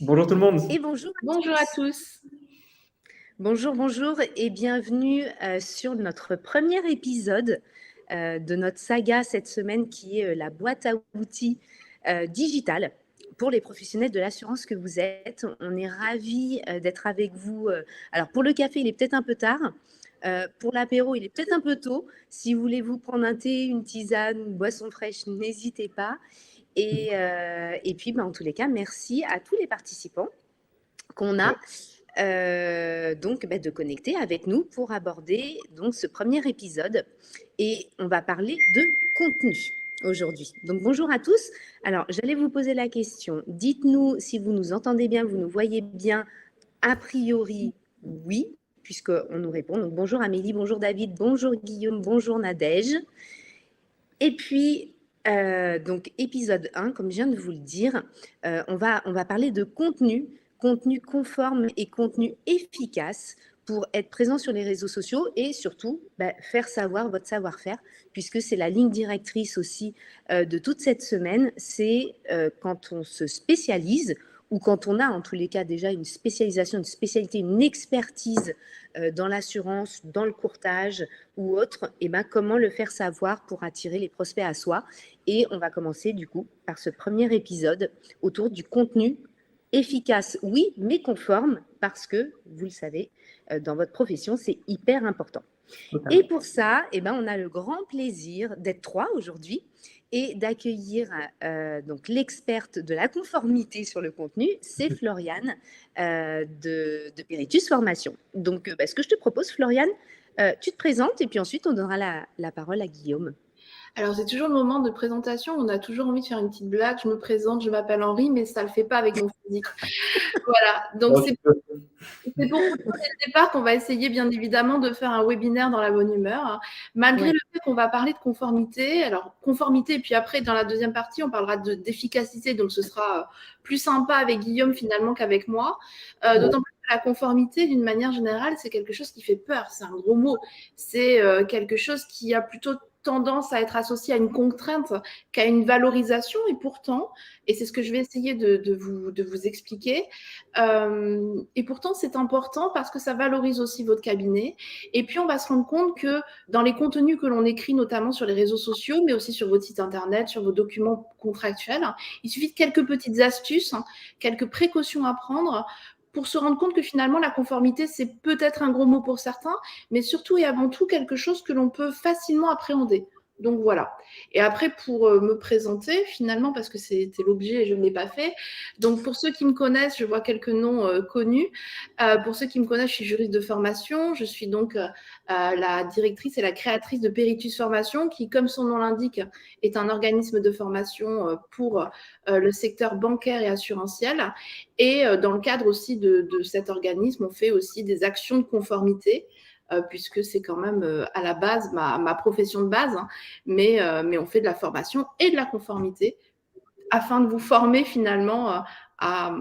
Bonjour tout le monde. Et bonjour à Bonjour à tous. tous. Bonjour et bienvenue sur notre premier épisode de notre saga cette semaine qui est la boîte à outils digitale pour les professionnels de l'assurance que vous êtes. On est ravis d'être avec vous. Alors pour le café, il est peut-être un peu tard. Pour l'apéro, il est peut-être un peu tôt. Si vous voulez vous prendre un thé, une tisane, une boisson fraîche, n'hésitez pas. Et puis, en tous les cas, merci à tous les participants qu'on a de connecter avec nous pour aborder donc ce premier épisode. Et on va parler de contenu aujourd'hui. Donc bonjour à tous. Alors j'allais vous poser la question. Dites-nous si vous nous entendez bien, vous nous voyez bien. A priori, oui, puisqu'on nous répond. Donc bonjour Amélie, bonjour David, bonjour Guillaume, bonjour Nadège. Et puis, donc épisode 1, comme je viens de vous le dire, on va parler de contenu conforme et contenu efficace pour être présent sur les réseaux sociaux et surtout faire savoir votre savoir-faire, puisque c'est la ligne directrice aussi de toute cette semaine. C'est quand on se spécialise ou quand on a en tous les cas déjà une spécialisation, une spécialité, une expertise dans l'assurance, dans le courtage ou autre, et comment le faire savoir pour attirer les prospects à soi. Et on va commencer du coup par ce premier épisode autour du contenu efficace, oui, mais conforme, parce que, vous le savez, dans votre profession, c'est hyper important. Et pour ça, on a le grand plaisir d'être 3 aujourd'hui et d'accueillir donc l'experte de la conformité sur le contenu, c'est Floriane de Peritus Formation. Donc, ce que je te propose, Floriane, tu te présentes et puis ensuite, on donnera la parole à Guillaume. Alors, c'est toujours le moment de présentation. On a toujours envie de faire une petite blague. Je me présente, je m'appelle Henri, mais ça ne le fait pas avec mon physique. Voilà. Donc, c'est pour vous dès le départ qu'on va essayer, bien évidemment, de faire un webinaire dans la bonne humeur. Malgré le fait qu'on va parler de conformité. Alors, conformité, et puis après, dans la deuxième partie, on parlera d'efficacité. Donc, ce sera plus sympa avec Guillaume, finalement, qu'avec moi. D'autant plus que la conformité, d'une manière générale, c'est quelque chose qui fait peur. C'est un gros mot. C'est quelque chose qui a plutôt tendance à être associée à une contrainte qu'à une valorisation. Et pourtant, et c'est ce que je vais essayer de vous expliquer, et pourtant c'est important parce que ça valorise aussi votre cabinet. Et puis on va se rendre compte que dans les contenus que l'on écrit, notamment sur les réseaux sociaux, mais aussi sur votre site internet, sur vos documents contractuels, il suffit de quelques petites astuces, quelques précautions à prendre pour se rendre compte que finalement, la conformité, c'est peut-être un gros mot pour certains, mais surtout et avant tout quelque chose que l'on peut facilement appréhender. Donc voilà. Et après, pour me présenter, finalement, parce que c'était l'objet et je ne l'ai pas fait. Donc pour ceux qui me connaissent, je vois quelques noms connus. Pour ceux qui me connaissent, je suis juriste de formation. Je suis donc la directrice et la créatrice de Peritus Formation, qui, comme son nom l'indique, est un organisme de formation pour le secteur bancaire et assurantiel. Et dans le cadre aussi de cet organisme, on fait aussi des actions de conformité, puisque c'est quand même à la base ma profession de base, mais on fait de la formation et de la conformité afin de vous former finalement à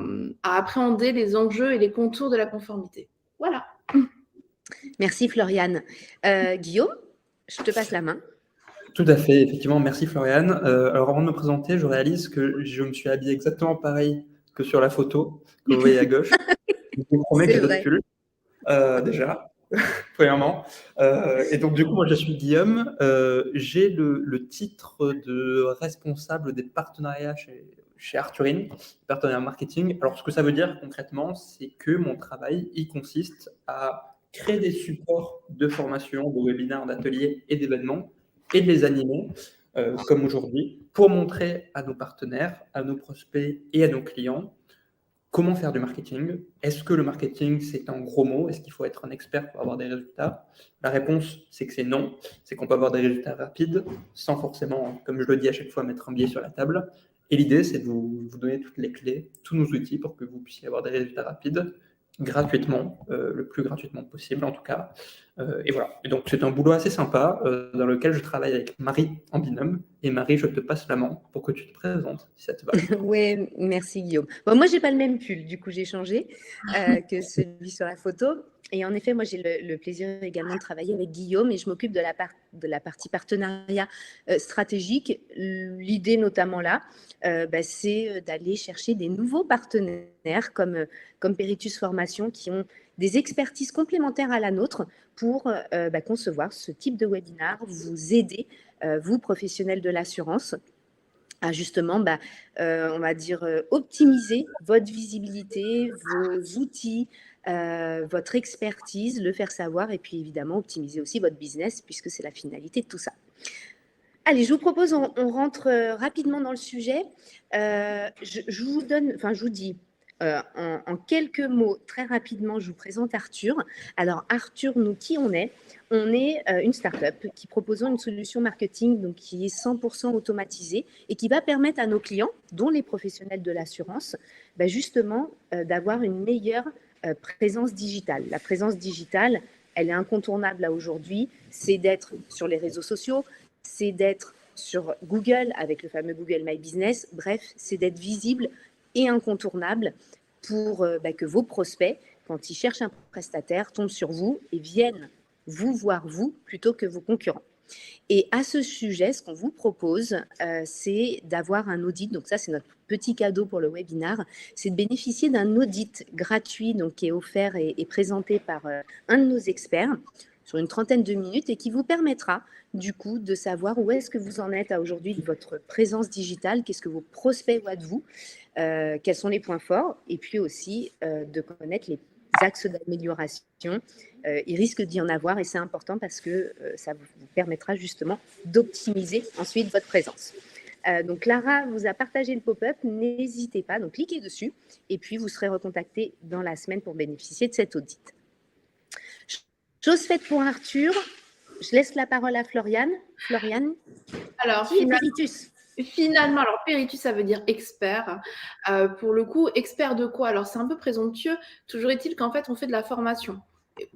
appréhender les enjeux et les contours de la conformité. Voilà. Merci Floriane. Guillaume, je te passe la main. Tout à fait, effectivement, merci Floriane. Alors avant de me présenter, je réalise que je me suis habillé exactement pareil que sur la photo que vous voyez à gauche. Je vous promets que j'ai d'autres pulls, déjà, premièrement. Et donc du coup, moi je suis Guillaume. J'ai le titre de responsable des partenariats chez Arthurine, partenaire marketing. Alors ce que ça veut dire concrètement, c'est que mon travail, il consiste à créer des supports de formation, de webinaires, d'ateliers et d'événements et de les animer, comme aujourd'hui, pour montrer à nos partenaires, à nos prospects et à nos clients comment faire du marketing. Est-ce que le marketing, c'est un gros mot? Est-ce qu'il faut être un expert pour avoir des résultats? La réponse, c'est que c'est non. C'est qu'on peut avoir des résultats rapides sans forcément, comme je le dis à chaque fois, mettre un billet sur la table. Et l'idée, c'est de vous donner toutes les clés, tous nos outils pour que vous puissiez avoir des résultats rapides, gratuitement, le plus gratuitement possible en tout cas. Et voilà. Et donc c'est un boulot assez sympa dans lequel je travaille avec Marie en binôme. Et Marie, je te passe la main pour que tu te présentes, si ça te va. Oui, merci Guillaume. Bon, moi, j'ai pas le même pull, du coup, j'ai changé que celui sur la photo. Et en effet, moi, j'ai le plaisir également de travailler avec Guillaume et je m'occupe de la partie partenariat stratégique. L'idée notamment là, c'est d'aller chercher des nouveaux partenaires comme Peritus Formation qui ont des expertises complémentaires à la nôtre pour concevoir ce type de webinaire, vous aider, vous, professionnels de l'assurance, à justement, on va dire, optimiser votre visibilité, vos outils, votre expertise, le faire savoir et puis évidemment optimiser aussi votre business puisque c'est la finalité de tout ça. Allez, je vous propose, on rentre rapidement dans le sujet. Je vous dis en quelques mots, très rapidement, je vous présente Arthur. Alors Arthur, nous, qui on est? On est une start-up qui proposons une solution marketing donc, qui est 100% automatisée et qui va permettre à nos clients, dont les professionnels de l'assurance, justement d'avoir une meilleure présence digitale. La présence digitale, elle est incontournable là aujourd'hui, c'est d'être sur les réseaux sociaux, c'est d'être sur Google avec le fameux Google My Business. Bref, c'est d'être visible et incontournable pour que vos prospects, quand ils cherchent un prestataire, tombent sur vous et viennent vous voir vous plutôt que vos concurrents. Et à ce sujet, ce qu'on vous propose, c'est d'avoir un audit. Donc ça, c'est notre petit cadeau pour le webinaire. C'est de bénéficier d'un audit gratuit donc, qui est offert et présenté par un de nos experts sur une trentaine de minutes et qui vous permettra du coup de savoir où est-ce que vous en êtes à aujourd'hui de votre présence digitale, qu'est-ce que vos prospects voient de vous, quels sont les points forts et puis aussi de connaître les axes d'amélioration. Il risque d'y en avoir et c'est important parce que ça vous permettra justement d'optimiser ensuite votre présence. Donc Clara vous a partagé le pop-up, n'hésitez pas, donc cliquez dessus et puis vous serez recontacté dans la semaine pour bénéficier de cet audit. Chose faite pour Arthur, je laisse la parole à Floriane. Floriane, alors, qui est Peritus ? Finalement, alors Peritus, ça veut dire expert. Pour le coup, expert de quoi? Alors, c'est un peu présomptueux. Toujours est-il qu'en fait, on fait de la formation,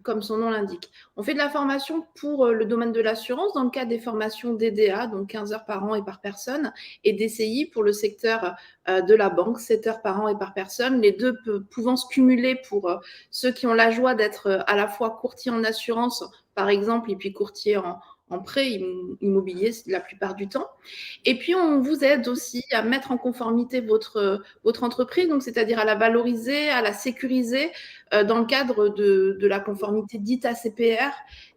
comme son nom l'indique. On fait de la formation pour le domaine de l'assurance, dans le cadre des formations DDA, donc 15 heures par an et par personne, et DCI pour le secteur de la banque, 7 heures par an et par personne, les deux pouvant se cumuler pour ceux qui ont la joie d'être à la fois courtier en assurance, par exemple, et puis courtier en prêt immobilier la plupart du temps. Et puis, on vous aide aussi à mettre en conformité votre entreprise, donc c'est-à-dire à la valoriser, à la sécuriser dans le cadre de la conformité dite ACPR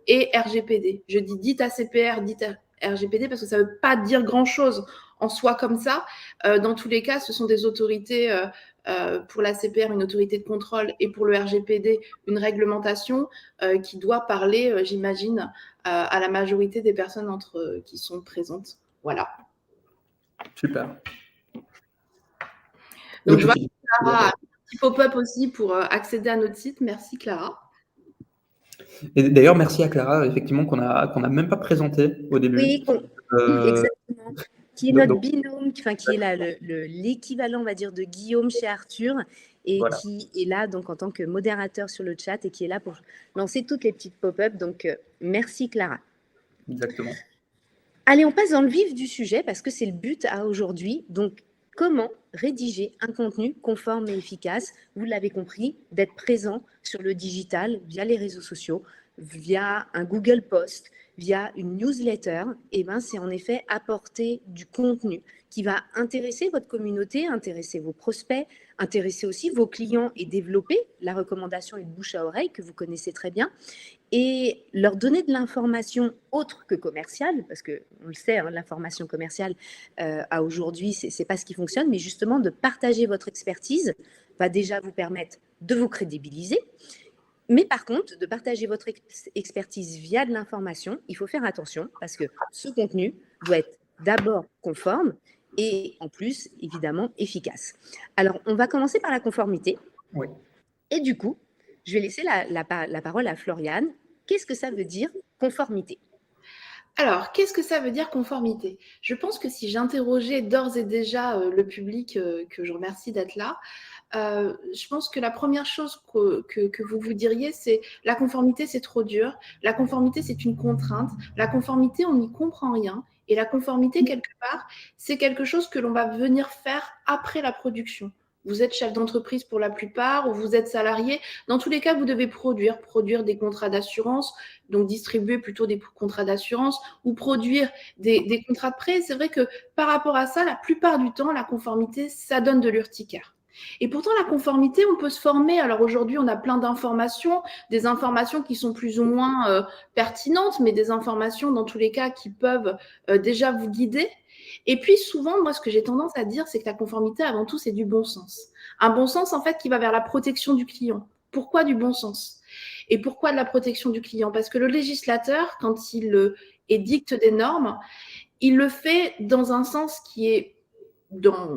et RGPD. Je dis dite ACPR, dite RGPD parce que ça ne veut pas dire grand-chose en soi comme ça. Dans tous les cas, ce sont des autorités, pour la CPR, une autorité de contrôle, et pour le RGPD, une réglementation qui doit parler, j'imagine, à la majorité des personnes qui sont présentes. Voilà. Super. Donc, je vois que Clara a un petit pop-up aussi pour accéder à notre site. Merci, Clara. Et d'ailleurs, merci à Clara, effectivement, qu'on a même pas présenté au début. Oui, exactement. Qui est notre binôme, qui est l'équivalent, on va dire, de Guillaume chez Arthur, et voilà, qui est là donc en tant que modérateur sur le chat et qui est là pour lancer toutes les petites pop-up. Donc, merci Clara. Exactement. Allez, on passe dans le vif du sujet parce que c'est le but à aujourd'hui. Donc, comment rédiger un contenu conforme et efficace? Vous l'avez compris, d'être présent sur le digital via les réseaux sociaux, via un Google Post, via une newsletter. Et c'est en effet apporter du contenu qui va intéresser votre communauté, intéresser vos prospects, intéresser aussi vos clients et développer la recommandation et le bouche à oreille que vous connaissez très bien, et leur donner de l'information autre que commerciale, parce qu'on le sait, l'information commerciale à aujourd'hui, ce n'est pas ce qui fonctionne, mais justement de partager votre expertise va déjà vous permettre de vous crédibiliser. Mais par contre, de partager votre expertise via de l'information, il faut faire attention parce que ce contenu doit être d'abord conforme et en plus, évidemment, efficace. Alors, on va commencer par la conformité. Oui. Et du coup, je vais laisser la parole à Floriane. Qu'est-ce que ça veut dire conformité ? Alors, qu'est-ce que ça veut dire conformité ? Je pense que si j'interrogeais d'ores et déjà le public, que je remercie d'être là, je pense que la première chose que vous diriez, c'est la conformité, c'est trop dur. La conformité, c'est une contrainte. La conformité, on n'y comprend rien. Et la conformité, quelque part, c'est quelque chose que l'on va venir faire après la production. vous êtes chef d'entreprise pour la plupart, ou vous êtes salarié. Dans tous les cas, vous devez produire des contrats d'assurance, donc distribuer plutôt des contrats d'assurance, ou produire des contrats de prêt. C'est vrai que par rapport à ça, la plupart du temps, la conformité, ça donne de l'urticaire. Et pourtant, la conformité, on peut se former. Alors aujourd'hui, on a plein d'informations, des informations qui sont plus ou moins pertinentes, mais des informations dans tous les cas qui peuvent déjà vous guider. Et puis souvent, moi, ce que j'ai tendance à dire, c'est que la conformité, avant tout, c'est du bon sens. Un bon sens, en fait, qui va vers la protection du client. Pourquoi du bon sens? Et pourquoi de la protection du client? Parce que le législateur, quand il édicte des normes, il le fait dans un sens qui est dans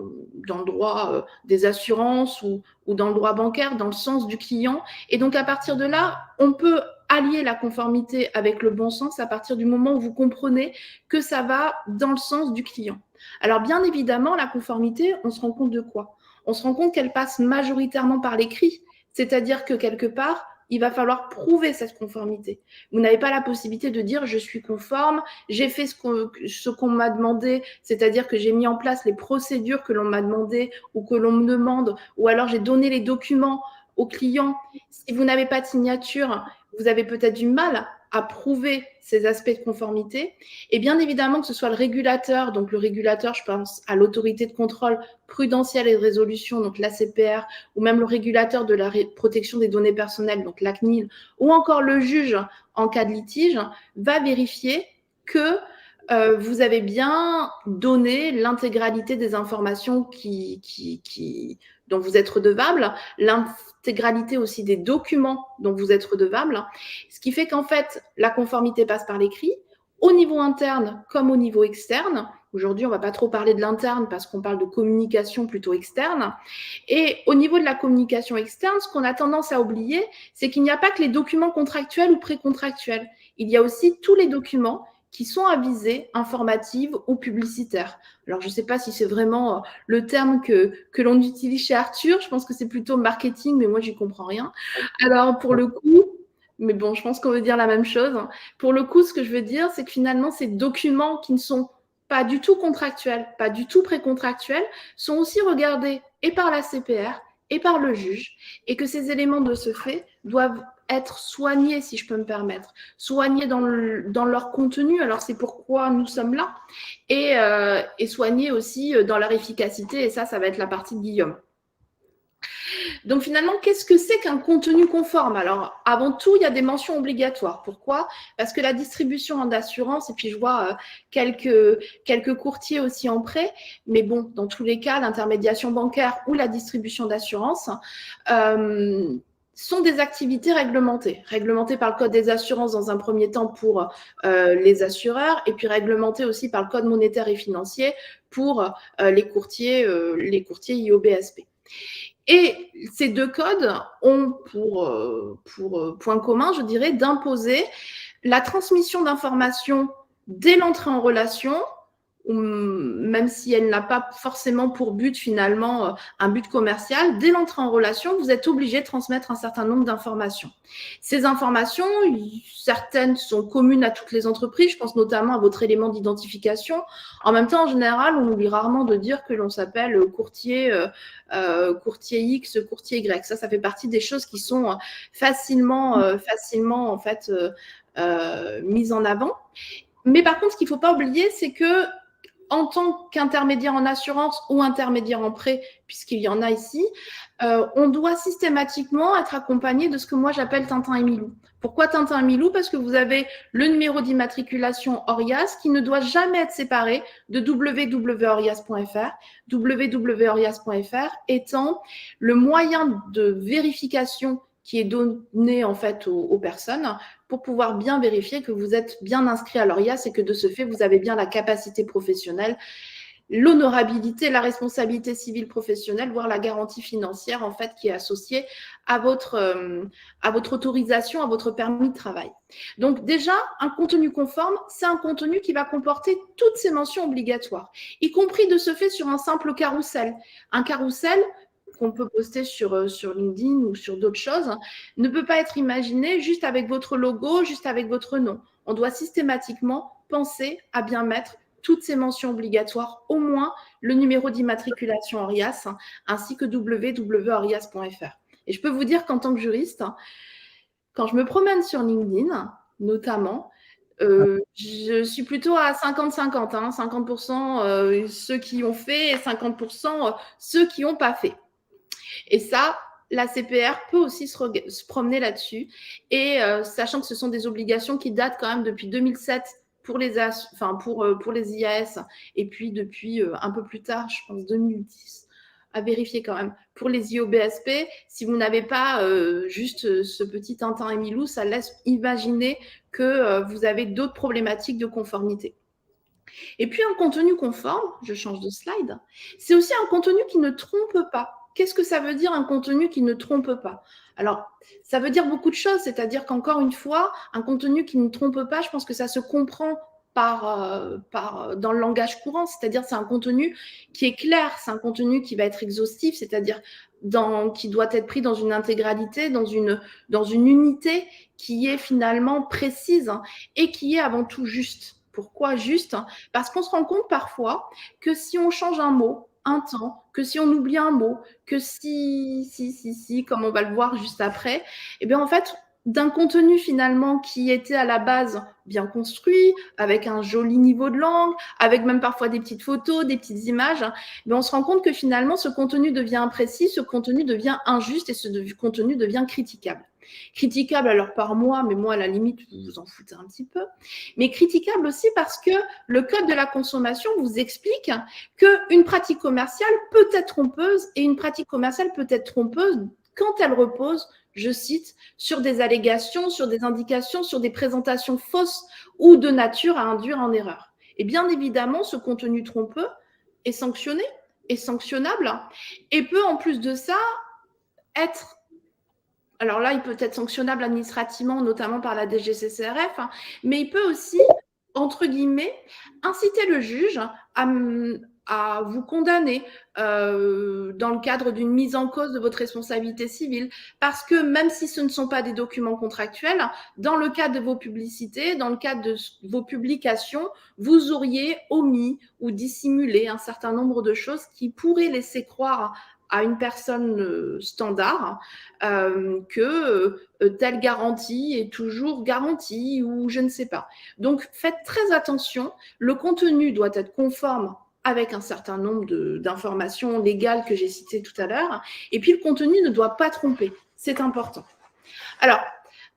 le droit des assurances ou dans le droit bancaire, dans le sens du client. Et donc, à partir de là, on peut allier la conformité avec le bon sens à partir du moment où vous comprenez que ça va dans le sens du client. Alors, bien évidemment, la conformité, on se rend compte de quoi? On se rend compte qu'elle passe majoritairement par l'écrit, c'est-à-dire que quelque part, il va falloir prouver cette conformité. Vous n'avez pas la possibilité de dire « je suis conforme, j'ai fait ce qu'on m'a demandé », c'est-à-dire que j'ai mis en place les procédures que l'on m'a demandé ou que l'on me demande, ou alors j'ai donné les documents au client. Si vous n'avez pas de signature, vous avez peut-être du mal à prouver ces aspects de conformité. Et bien évidemment que ce soit le régulateur, donc le régulateur, je pense à l'autorité de contrôle prudentiel et de résolution, donc l'ACPR, ou même le régulateur de la protection des données personnelles, donc la CNIL, ou encore le juge en cas de litige, va vérifier que vous avez bien donné l'intégralité des informations dont vous êtes redevable, l'intégralité aussi des documents dont vous êtes redevable, ce qui fait qu'en fait, la conformité passe par l'écrit, au niveau interne comme au niveau externe. Aujourd'hui, on ne va pas trop parler de l'interne parce qu'on parle de communication plutôt externe. Et au niveau de la communication externe, ce qu'on a tendance à oublier, c'est qu'il n'y a pas que les documents contractuels ou précontractuels. Il y a aussi tous les documents qui sont à visée informative ou publicitaire. Alors, je ne sais pas si c'est vraiment le terme que l'on utilise chez Arthur. Je pense que c'est plutôt marketing, mais moi, j'y comprends rien. Alors, pour le coup, mais bon, je pense qu'on veut dire la même chose. Pour le coup, ce que je veux dire, c'est que finalement, ces documents qui ne sont pas du tout contractuels, pas du tout précontractuels, sont aussi regardés et par la CPR et par le juge, et que ces éléments de ce fait doivent être soignés, si je peux me permettre, soignés dans leur contenu, alors c'est pourquoi nous sommes là, et soignés aussi dans leur efficacité, et ça va être la partie de Guillaume. Donc finalement, qu'est-ce que c'est qu'un contenu conforme? Alors avant tout, il y a des mentions obligatoires. Pourquoi? Parce que la distribution d'assurance, et puis je vois quelques courtiers aussi en prêt, mais bon, dans tous les cas, l'intermédiation bancaire ou la distribution d'assurance sont des activités réglementées par le Code des assurances dans un premier temps pour les assureurs, et puis réglementées aussi par le Code monétaire et financier pour les courtiers IOBSP. Et ces deux codes ont pour point commun, je dirais, d'imposer la transmission d'informations dès l'entrée en relation, même si elle n'a pas forcément pour but finalement un but commercial. Dès l'entrée en relation, vous êtes obligé de transmettre un certain nombre d'informations. Ces informations, certaines sont communes à toutes les entreprises, je pense notamment à votre élément d'identification. En même temps, en général, on oublie rarement de dire que l'on s'appelle courtier X, courtier Y. Ça fait partie des choses qui sont facilement en fait mises en avant. Mais par contre, ce qu'il ne faut pas oublier, c'est que en tant qu'intermédiaire en assurance ou intermédiaire en prêt, puisqu'il y en a ici, on doit systématiquement être accompagné de ce que moi j'appelle Tintin et Milou. Pourquoi Tintin et Milou? Parce que vous avez le numéro d'immatriculation ORIAS qui ne doit jamais être séparé de www.orias.fr. www.orias.fr étant le moyen de vérification qui est donné en fait aux personnes pour pouvoir bien vérifier que vous êtes bien inscrit à l'ORIAS et que de ce fait, vous avez bien la capacité professionnelle, l'honorabilité, la responsabilité civile professionnelle, voire la garantie financière en fait qui est associée à votre autorisation, à votre permis de travail. Donc déjà, un contenu conforme, c'est un contenu qui va comporter toutes ces mentions obligatoires, y compris de ce fait sur un simple carrousel. Un carrousel qu'on peut poster sur LinkedIn ou sur d'autres choses, ne peut pas être imaginé juste avec votre logo, juste avec votre nom. On doit systématiquement penser à bien mettre toutes ces mentions obligatoires, au moins le numéro d'immatriculation ORIAS, ainsi que www.orias.fr. Et je peux vous dire qu'en tant que juriste, quand je me promène sur LinkedIn, notamment, je suis plutôt à 50-50, 50% ceux qui ont fait et 50% ceux qui n'ont pas fait. Et ça, la CPR peut aussi se promener là-dessus. Et sachant que ce sont des obligations qui datent quand même depuis 2007 pour les IAS, et puis depuis un peu plus tard, je pense 2010, à vérifier quand même. Pour les IOBSP, si vous n'avez pas juste ce petit Tintin et Milou, ça laisse imaginer que vous avez d'autres problématiques de conformité. Et puis un contenu conforme, je change de slide, c'est aussi un contenu qui ne trompe pas. Qu'est-ce que ça veut dire un contenu qui ne trompe pas? Alors, ça veut dire beaucoup de choses, c'est-à-dire qu'encore une fois, un contenu qui ne trompe pas, je pense que ça se comprend dans le langage courant, c'est-à-dire c'est un contenu qui est clair, c'est un contenu qui va être exhaustif, c'est-à-dire qui doit être pris dans une intégralité, dans une unité qui est finalement précise et qui est avant tout juste. Pourquoi juste? Parce qu'on se rend compte parfois que si on change un mot, un temps, que si on oublie un mot, que si, comme on va le voir juste après, eh bien en fait, d'un contenu finalement qui était à la base bien construit, avec un joli niveau de langue, avec même parfois des petites photos, des petites images, mais on se rend compte que finalement ce contenu devient imprécis, ce contenu devient injuste et ce contenu devient critiquable. Critiquable alors par moi, mais moi à la limite vous vous en foutez un petit peu, mais critiquable aussi parce que le code de la consommation vous explique qu'une pratique commerciale peut être trompeuse et une pratique commerciale peut être trompeuse quand elle repose, je cite, sur des allégations, sur des indications, sur des présentations fausses ou de nature à induire en erreur. Et bien évidemment, ce contenu trompeux est sanctionné, est sanctionnable et peut en plus de ça être... Alors là, il peut être sanctionnable administrativement, notamment par la DGCCRF, mais il peut aussi, entre guillemets, inciter le juge à vous condamner dans le cadre d'une mise en cause de votre responsabilité civile. Parce que même si ce ne sont pas des documents contractuels, dans le cadre de vos publicités, dans le cadre de vos publications, vous auriez omis ou dissimulé un certain nombre de choses qui pourraient laisser croire à une personne standard que telle garantie est toujours garantie ou je ne sais pas. Donc, faites très attention. Le contenu doit être conforme avec un certain nombre d'informations légales que j'ai citées tout à l'heure. Et puis, le contenu ne doit pas tromper. C'est important. Alors,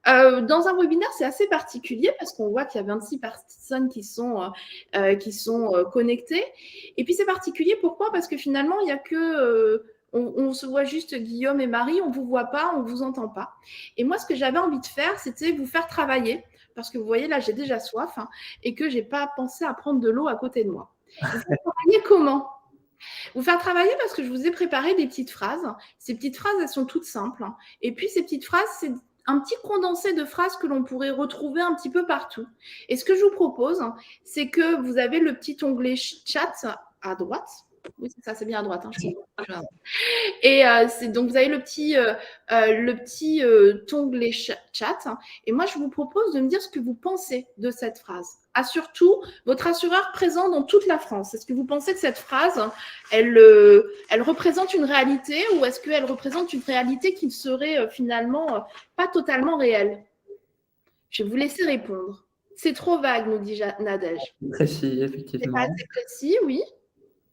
dans un webinaire, c'est assez particulier parce qu'on voit qu'il y a 26 personnes qui sont connectées. Et puis, c'est particulier, pourquoi? Parce que finalement, il n'y a que... on se voit juste Guillaume et Marie, on ne vous voit pas, on ne vous entend pas. Et moi, ce que j'avais envie de faire, c'était vous faire travailler, parce que vous voyez, là, j'ai déjà soif et que je n'ai pas pensé à prendre de l'eau à côté de moi. Vous faire travailler comment? Vous faire travailler parce que je vous ai préparé des petites phrases. Ces petites phrases, elles sont toutes simples. Et puis, ces petites phrases, c'est un petit condensé de phrases que l'on pourrait retrouver un petit peu partout. Et ce que je vous propose, c'est que vous avez le petit onglet chat à droite. Oui, c'est ça, c'est bien à droite. Et donc, vous avez le petit onglet chat. Et moi, je vous propose de me dire ce que vous pensez de cette phrase. Surtout, votre assureur présent dans toute la France. Est-ce que vous pensez que cette phrase, elle représente une réalité ou est-ce qu'elle représente une réalité qui ne serait finalement pas totalement réelle? Je vais vous laisser répondre. C'est trop vague, nous dit Nadège. Précis, effectivement. C'est pas assez précis, oui.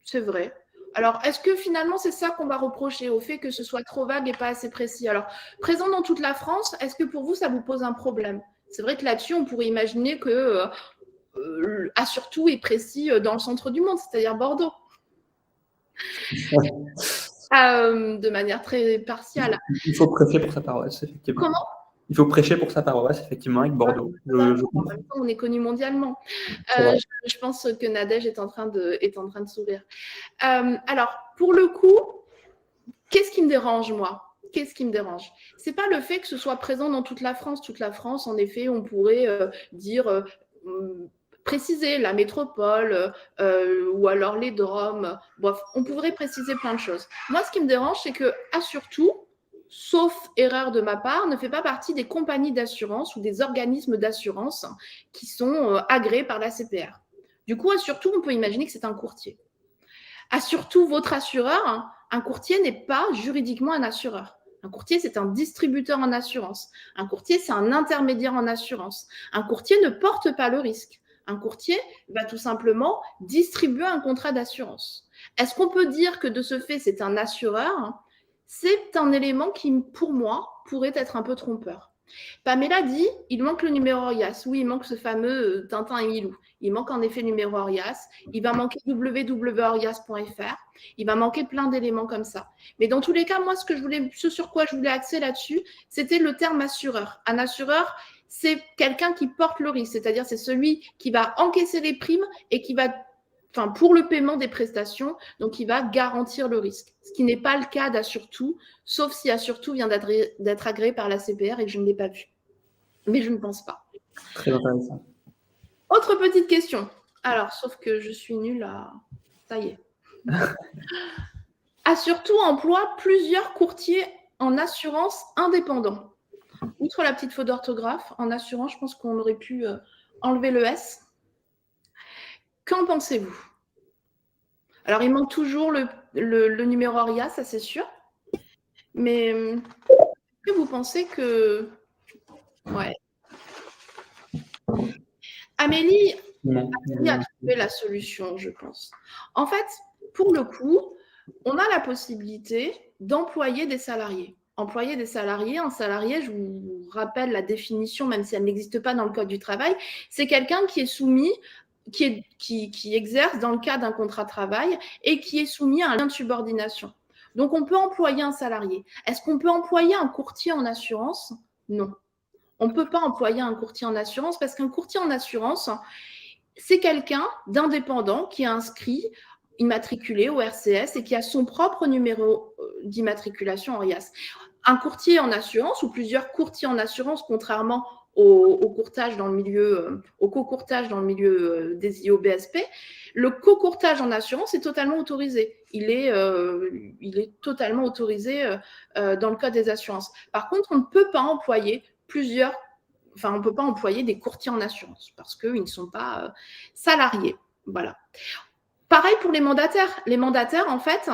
C'est vrai. Alors, est-ce que finalement, c'est ça qu'on va reprocher au fait que ce soit trop vague et pas assez précis? Alors, présent dans toute la France, est-ce que pour vous, ça vous pose un problème? C'est vrai que là-dessus, on pourrait imaginer que surtout est précis dans le centre du monde, c'est-à-dire Bordeaux. De manière très partiale. Il faut prêcher pour sa paroisse, effectivement. Comment? Il faut prêcher pour sa paroisse, effectivement, avec Bordeaux. En même temps, on est connu mondialement. Je pense que Nadège est en train de sourire. Alors, pour le coup, qu'est-ce qui me dérange, moi? Qu'est-ce qui me dérange? C'est pas le fait que ce soit présent dans toute la France. Toute la France, en effet, on pourrait dire... préciser la métropole ou alors les DROM. Bref, on pourrait préciser plein de choses. Moi, ce qui me dérange, c'est que, surtout, sauf erreur de ma part, ne fait pas partie des compagnies d'assurance ou des organismes d'assurance qui sont agréés par la CPR. Du coup, surtout, on peut imaginer que c'est un courtier. Surtout, votre assureur, un courtier n'est pas juridiquement un assureur. Un courtier, c'est un distributeur en assurance. Un courtier, c'est un intermédiaire en assurance. Un courtier ne porte pas le risque. Un courtier va tout simplement distribuer un contrat d'assurance. Est-ce qu'on peut dire que de ce fait, c'est un assureur ? C'est un élément qui, pour moi, pourrait être un peu trompeur. Pamela dit, il manque le numéro ORIAS. Oui, il manque ce fameux Tintin et Milou. Il manque en effet le numéro ORIAS. Il va manquer www.orias.fr. Il va manquer plein d'éléments comme ça. Mais dans tous les cas, moi, ce sur quoi je voulais axer là-dessus, c'était le terme assureur. Un assureur, c'est quelqu'un qui porte le risque, c'est-à-dire c'est celui qui va encaisser les primes et qui va, pour le paiement des prestations, donc il va garantir le risque. Ce qui n'est pas le cas d'Assur'Tout, sauf si Assur'Tout vient d'être agréé par la CPR et que je ne l'ai pas vu. Mais je ne pense pas. Très intéressant. Autre petite question. Alors, sauf que je suis nulle à... Ça y est. Assur'Tout emploie plusieurs courtiers en assurance indépendants. Outre la petite faute d'orthographe, en assurance, je pense qu'on aurait pu enlever le S. Qu'en pensez-vous ? Alors, il manque toujours le numéro ORIAS, ça c'est sûr. Mais est-ce que vous pensez que... Ouais. Amélie a trouvé la solution, je pense. En fait, pour le coup, on a la possibilité d'employer des salariés. Employer des salariés, un salarié, je vous rappelle la définition, même si elle n'existe pas dans le Code du travail, c'est quelqu'un qui est soumis, qui exerce dans le cadre d'un contrat de travail et qui est soumis à un lien de subordination. Donc, on peut employer un salarié. Est-ce qu'on peut employer un courtier en assurance ? Non. On ne peut pas employer un courtier en assurance parce qu'un courtier en assurance, c'est quelqu'un d'indépendant qui est inscrit, immatriculé au RCS et qui a son propre numéro d'immatriculation ORIAS. Un courtier en assurance ou plusieurs courtiers en assurance, contrairement au cocourtage dans le milieu des IOBSP, le cocourtage en assurance est totalement autorisé. Il est totalement autorisé dans le Code des assurances. Par contre, on ne peut pas employer on ne peut pas employer des courtiers en assurance parce qu'ils ne sont pas salariés. Voilà. Pareil pour les mandataires. Les mandataires, en fait,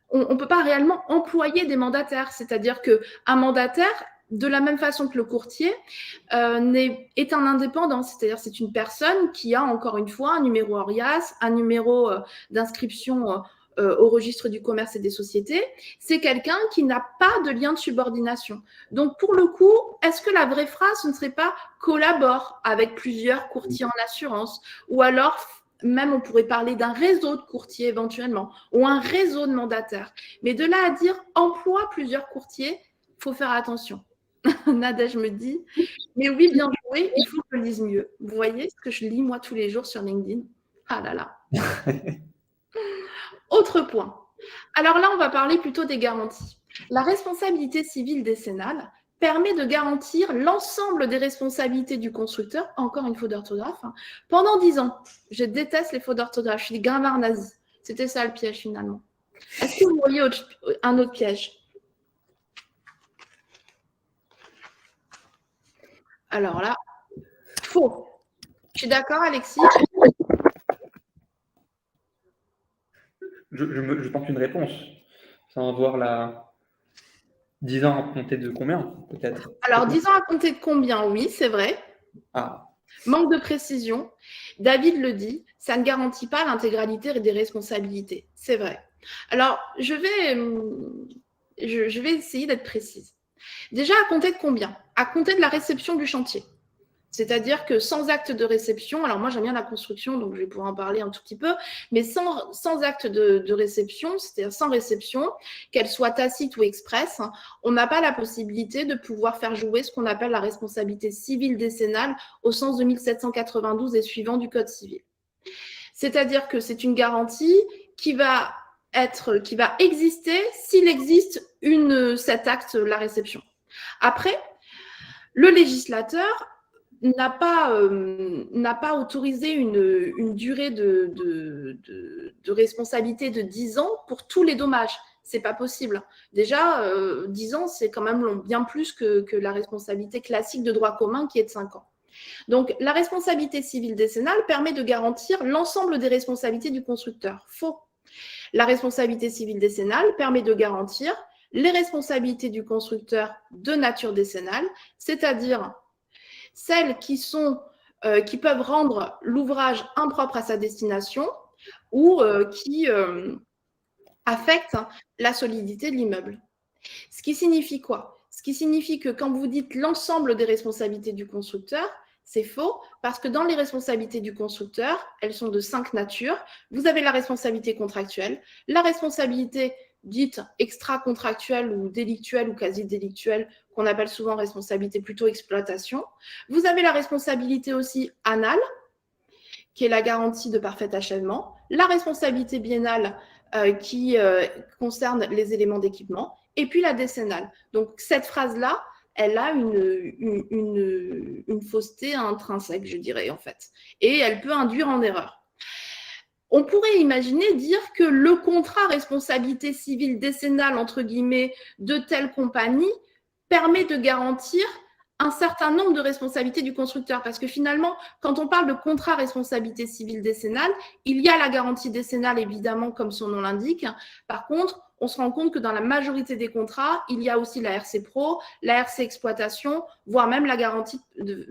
on ne peut pas réellement employer des mandataires. C'est-à-dire qu'un mandataire, de la même façon que le courtier, est un indépendant. C'est-à-dire c'est une personne qui a, encore une fois, un numéro ORIAS, un numéro d'inscription au registre du commerce et des sociétés. C'est quelqu'un qui n'a pas de lien de subordination. Donc, pour le coup, est-ce que la vraie phrase, ce ne serait pas « collabore avec plusieurs courtiers en assurance » ou alors même on pourrait parler d'un réseau de courtiers éventuellement ou un réseau de mandataires. Mais de là à dire « emploie plusieurs courtiers », il faut faire attention. Nadège me dit « mais oui, bien joué, il faut que je lise mieux ». Vous voyez ce que je lis moi tous les jours sur LinkedIn ? Ah là là. Autre point. Alors là, on va parler plutôt des garanties. La responsabilité civile décennale permet de garantir l'ensemble des responsabilités du constructeur, encore une faute d'orthographe, pendant 10 ans. Je déteste les fautes d'orthographe, je suis grammaire nazie. C'était ça le piège finalement. Est-ce que vous voyez un autre piège ? Alors là, faux. Je suis d'accord, Alexis ? Je tente une réponse, sans voir la 10 ans à compter de combien, peut-être. Alors, 10 ans à compter de combien, oui, c'est vrai. Ah. Manque de précision. David le dit, ça ne garantit pas l'intégralité des responsabilités. C'est vrai. Alors, je vais essayer d'être précise. Déjà, à compter de combien ? À compter de la réception du chantier. C'est-à-dire que sans acte de réception, alors moi j'aime bien la construction, donc je vais pouvoir en parler un tout petit peu, mais sans acte de réception, c'est-à-dire sans réception, qu'elle soit tacite ou expresse, on n'a pas la possibilité de pouvoir faire jouer ce qu'on appelle la responsabilité civile décennale au sens de 1792 et suivant du Code civil. C'est-à-dire que c'est une garantie qui va exister s'il existe cet acte, la réception. Après, le législateur n'a pas autorisé une durée de responsabilité de 10 ans pour tous les dommages. Ce n'est pas possible. Déjà, 10 ans, c'est quand même long, bien plus que la responsabilité classique de droit commun qui est de 5 ans. Donc, la responsabilité civile décennale permet de garantir l'ensemble des responsabilités du constructeur. Faux. La responsabilité civile décennale permet de garantir les responsabilités du constructeur de nature décennale, c'est-à-dire celles qui peuvent rendre l'ouvrage impropre à sa destination ou qui affectent la solidité de l'immeuble. Ce qui signifie quoi? Ce qui signifie que quand vous dites l'ensemble des responsabilités du constructeur, c'est faux, parce que dans les responsabilités du constructeur, elles sont de 5 natures. Vous avez la responsabilité contractuelle, la responsabilité dite extra-contractuelle ou délictuelle ou quasi-délictuelle, qu'on appelle souvent responsabilité plutôt exploitation. Vous avez la responsabilité aussi anale, qui est la garantie de parfait achèvement, la responsabilité biennale qui concerne les éléments d'équipement, et puis la décennale. Donc, cette phrase-là, elle a une fausseté intrinsèque, je dirais, en fait. Et elle peut induire en erreur. On pourrait imaginer dire que le contrat responsabilité civile décennale, entre guillemets, de telle compagnie permet de garantir un certain nombre de responsabilités du constructeur. Parce que finalement, quand on parle de contrat responsabilité civile décennale, il y a la garantie décennale, évidemment, comme son nom l'indique. Par contre, on se rend compte que dans la majorité des contrats, il y a aussi la RC Pro, la RC Exploitation, voire même la garantie de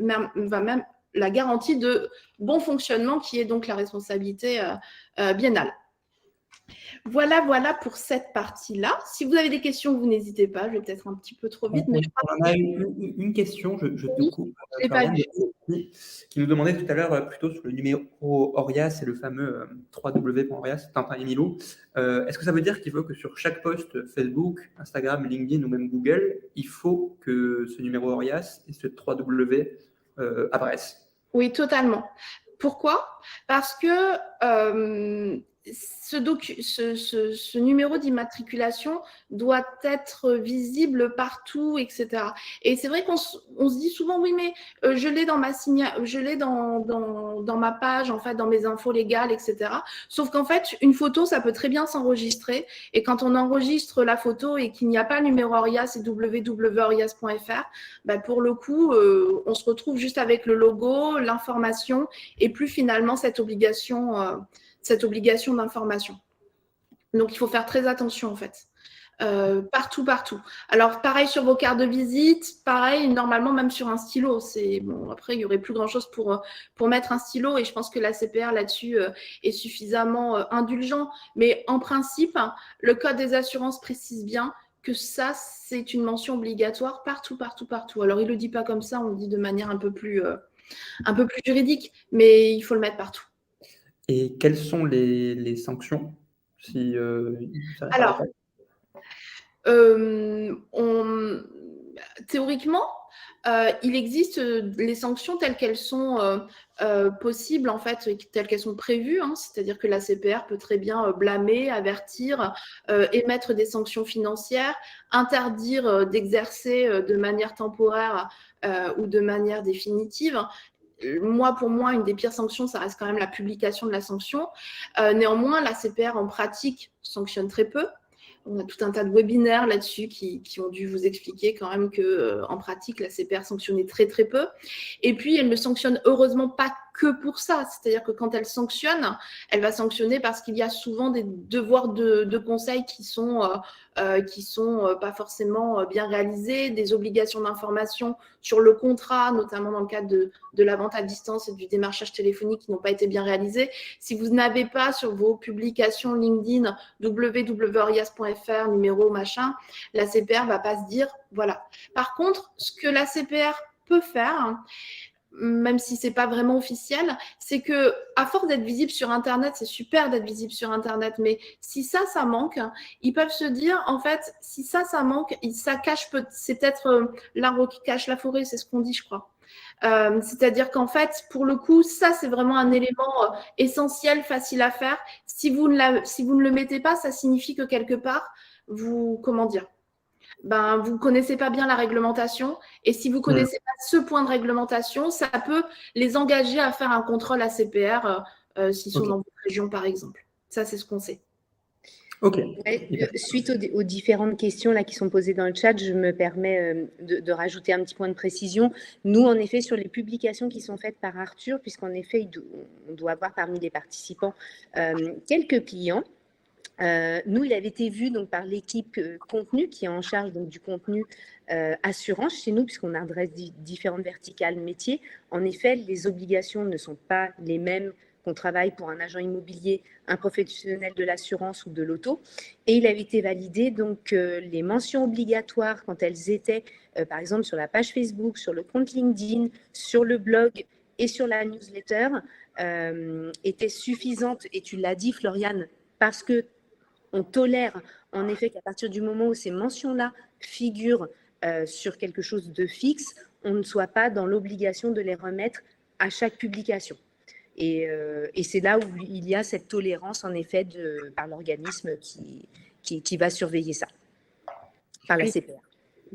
bon fonctionnement, qui est donc la responsabilité biennale. Voilà pour cette partie-là. Si vous avez des questions, vous n'hésitez pas. Je vais peut-être un petit peu trop vite. Mais on a une question, je te coupe, Floriane, qui nous demandait tout à l'heure plutôt sur le numéro Orias et le fameux 3W.Orias, Tintin et Milou. Est-ce que ça veut dire qu'il faut que sur chaque post Facebook, Instagram, LinkedIn ou même Google, il faut que ce numéro Orias et ce 3W apparaissent? Oui, totalement. Pourquoi? Parce que ce numéro d'immatriculation doit être visible partout, etc. Et c'est vrai qu'on se dit souvent, oui, mais je l'ai dans ma page, en fait, dans mes infos légales, etc. Sauf qu'en fait, une photo, ça peut très bien s'enregistrer. Et quand on enregistre la photo et qu'il n'y a pas le numéro Orias et www.orias.fr, bah, pour le coup, on se retrouve juste avec le logo, l'information et plus finalement cette obligation d'information. Donc, il faut faire très attention, en fait. Partout. Alors, pareil sur vos cartes de visite, pareil, normalement, même sur un stylo. Bon, après, il n'y aurait plus grand-chose pour mettre un stylo et je pense que la CPR, là-dessus, est suffisamment indulgent. Mais en principe, le Code des assurances précise bien que ça, c'est une mention obligatoire partout. Alors, il ne le dit pas comme ça, on le dit de manière un peu plus juridique, mais il faut le mettre partout. Et quelles sont les sanctions si Alors, théoriquement, il existe les sanctions telles qu'elles sont possibles, en fait, telles qu'elles sont prévues. Hein, c'est-à-dire que la CPR peut très bien blâmer, avertir, émettre des sanctions financières, interdire d'exercer de manière temporaire ou de manière définitive. Pour moi, une des pires sanctions, ça reste quand même la publication de la sanction. Néanmoins, la CPR, en pratique, sanctionne très peu. On a tout un tas de webinaires là-dessus qui ont dû vous expliquer quand même qu'en pratique, la CPR sanctionnait très, très peu. Et puis, elle ne sanctionne heureusement pas que pour ça. C'est-à-dire que quand elle sanctionne, elle va sanctionner parce qu'il y a souvent des devoirs de conseil qui sont pas forcément bien réalisés, des obligations d'information sur le contrat, notamment dans le cadre de la vente à distance et du démarchage téléphonique qui n'ont pas été bien réalisés. Si vous n'avez pas sur vos publications LinkedIn www.orias.fr, numéro, machin, la CPR va pas se dire, voilà. Par contre, ce que la CPR peut faire, même si c'est pas vraiment officiel, c'est que à force d'être visible sur Internet, c'est super d'être visible sur Internet, mais si ça manque, ils peuvent se dire, en fait, si ça manque, ça cache, c'est peut-être l'arbre qui cache la forêt, c'est ce qu'on dit, je crois. C'est-à-dire qu'en fait, pour le coup, ça, c'est vraiment un élément essentiel, facile à faire. Si vous ne le mettez pas, ça signifie que quelque part, vous ne connaissez pas bien la réglementation. Et si vous ne connaissez pas ce point de réglementation, ça peut les engager à faire un contrôle ACPR s'ils sont dans votre région, par exemple. Ça, c'est ce qu'on sait. Ok. Suite aux différentes questions là, qui sont posées dans le chat, je me permets de rajouter un petit point de précision. Nous, en effet, sur les publications qui sont faites par Arthur, puisqu'en effet, on doit avoir parmi les participants quelques clients. Nous, il avait été vu donc, par l'équipe contenu qui est en charge donc, du contenu assurance chez nous, puisqu'on adresse différentes verticales métiers. En effet, les obligations ne sont pas les mêmes qu'on travaille pour un agent immobilier, un professionnel de l'assurance ou de l'auto. Et il avait été validé, donc les mentions obligatoires, quand elles étaient, par exemple, sur la page Facebook, sur le compte LinkedIn, sur le blog et sur la newsletter, étaient suffisantes. Et tu l'as dit, Floriane, parce que on tolère en effet qu'à partir du moment où ces mentions-là figurent sur quelque chose de fixe, on ne soit pas dans l'obligation de les remettre à chaque publication. Et c'est là où il y a cette tolérance, en effet, par l'organisme qui va surveiller ça, par la CPR.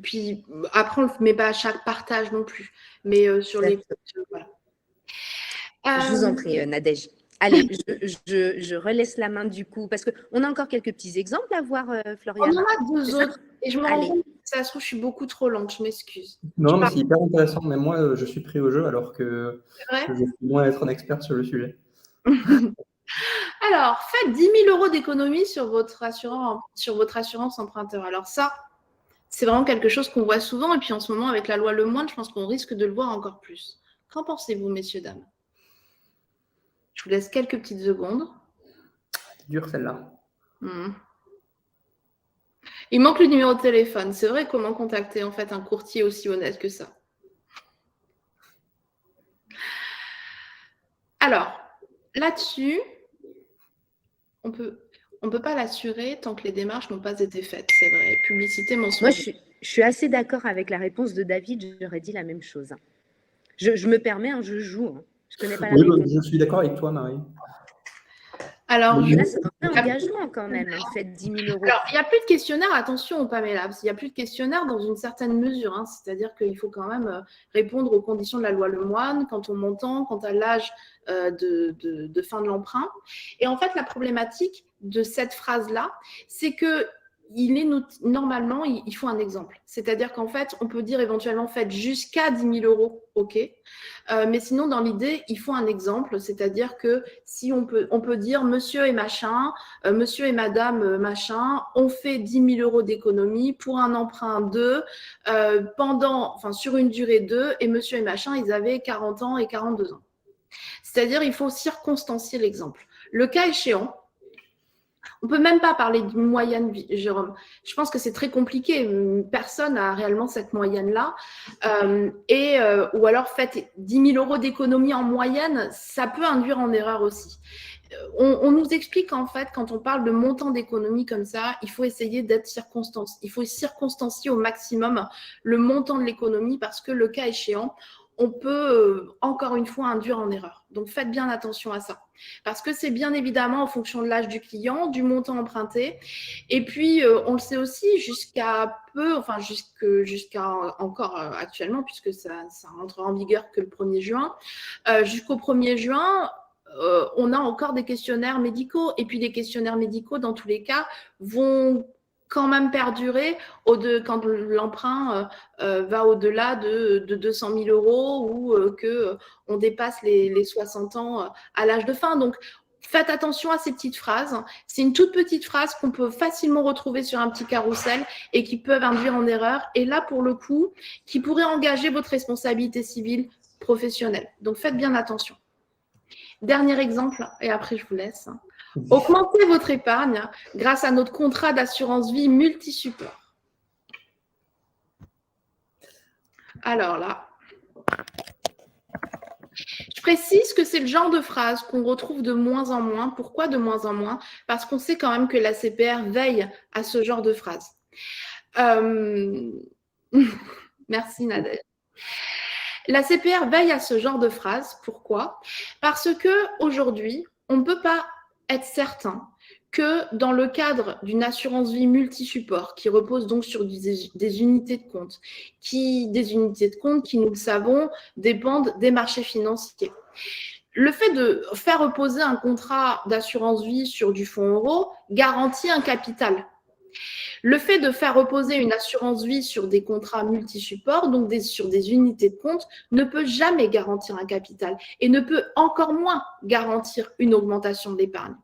Puis après, on ne le met pas à chaque partage non plus, mais sur les... Voilà. Je vous en prie, Nadège. Allez, je relaisse la main du coup, parce qu'on a encore quelques petits exemples à voir, Floriane. On en a deux autres, et je me rends compte que ça se trouve, je suis beaucoup trop lente, je m'excuse. Non, mais c'est hyper intéressant. Même moi, je suis pris au jeu alors que je suis loin d'être un expert sur le sujet. Alors, faites 10 000 € d'économie sur votre assurance emprunteur. Alors ça, c'est vraiment quelque chose qu'on voit souvent, et puis en ce moment, avec la loi Lemoine, je pense qu'on risque de le voir encore plus. Qu'en pensez-vous, messieurs, dames? Je vous laisse quelques petites secondes. Dure celle-là. Il manque le numéro de téléphone. C'est vrai, comment contacter en fait un courtier aussi honnête que ça? Alors, là-dessus, on peut pas l'assurer tant que les démarches n'ont pas été faites, c'est vrai. Publicité mensuelle. Moi, je suis assez d'accord avec la réponse de David. J'aurais dit la même chose. Je me permets, je joue. Je connais pas la réponse. Je suis d'accord avec toi, Marie. Alors, là, c'est un engagement quand même, faites 10 000 €. Alors, il n'y a plus de questionnaire, attention, Pamela, parce qu'il n'y a plus de questionnaire dans une certaine mesure. C'est-à-dire qu'il faut quand même répondre aux conditions de la loi Lemoine, quant au montant, quant à l'âge de fin de l'emprunt. Et en fait, la problématique de cette phrase-là, c'est que normalement, il faut un exemple. C'est-à-dire qu'en fait, on peut dire éventuellement faites jusqu'à 10 000 €, ok. Mais sinon, dans l'idée, il faut un exemple. C'est-à-dire que si on peut dire monsieur et machin, monsieur et madame machin, on fait 10 000 € d'économie pour un emprunt sur une durée 2, et monsieur et machin, ils avaient 40 ans et 42 ans. C'est-à-dire, il faut circonstancier l'exemple. Le cas échéant, on ne peut même pas parler d'une moyenne, Jérôme. Je pense que c'est très compliqué. Personne n'a réellement cette moyenne-là. Ou alors, faites 10 000 € d'économie en moyenne, ça peut induire en erreur aussi. On nous explique en fait, quand on parle de montant d'économie comme ça, il faut essayer d'être circonstancié. Il faut circonstancier au maximum le montant de l'économie parce que le cas échéant, on peut encore une fois induire en erreur. Donc, faites bien attention à ça. Parce que c'est bien évidemment en fonction de l'âge du client, du montant emprunté. Et puis, on le sait aussi, jusqu'à encore actuellement, puisque ça rentrera en vigueur que le 1er juin, jusqu'au 1er juin, on a encore des questionnaires médicaux. Et puis, les questionnaires médicaux, dans tous les cas, vont quand même perdurer quand l'emprunt va au-delà de 200 000 € ou qu'on dépasse les 60 ans à l'âge de fin. Donc, faites attention à ces petites phrases. C'est une toute petite phrase qu'on peut facilement retrouver sur un petit carrousel et qui peuvent induire en erreur. Et là, pour le coup, qui pourrait engager votre responsabilité civile professionnelle. Donc, faites bien attention. Dernier exemple, et après, je vous laisse. Augmentez votre épargne grâce à notre contrat d'assurance vie multi-support. Alors là, je précise que c'est le genre de phrase qu'on retrouve de moins en moins. Pourquoi de moins en moins? Parce qu'on sait quand même que la CPR veille à ce genre de phrase. Merci Nadège. La CPR veille à ce genre de phrase. Pourquoi? Parce qu'aujourd'hui, on ne peut pas être certain que dans le cadre d'une assurance vie multi-support qui repose donc sur des unités de compte, qui, nous le savons, dépendent des marchés financiers. le fait de faire reposer un contrat d'assurance vie sur du fonds euro garantit un capital. Le fait de faire reposer une assurance vie sur des contrats multi-supports, donc sur des unités de compte, ne peut jamais garantir un capital et ne peut encore moins garantir une augmentation de l'épargne.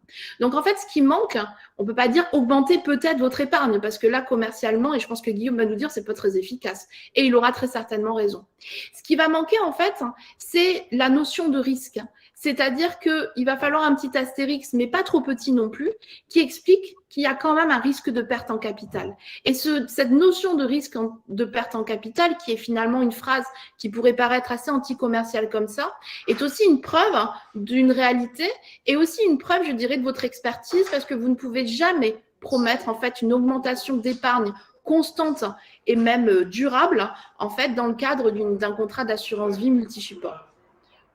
Donc en fait, ce qui manque, on ne peut pas dire augmenter peut-être votre épargne parce que là, commercialement, et je pense que Guillaume va nous dire, c'est pas très efficace et il aura très certainement raison. Ce qui va manquer en fait, c'est la notion de risque. C'est-à-dire qu'il va falloir un petit astérix, mais pas trop petit non plus, qui explique qu'il y a quand même un risque de perte en capital. Et cette notion de risque de perte en capital, qui est finalement une phrase qui pourrait paraître assez anti-commerciale comme ça, est aussi une preuve d'une réalité et aussi une preuve, je dirais, de votre expertise, parce que vous ne pouvez jamais promettre en fait une augmentation d'épargne constante et même durable en fait dans le cadre d'un contrat d'assurance vie multi-support.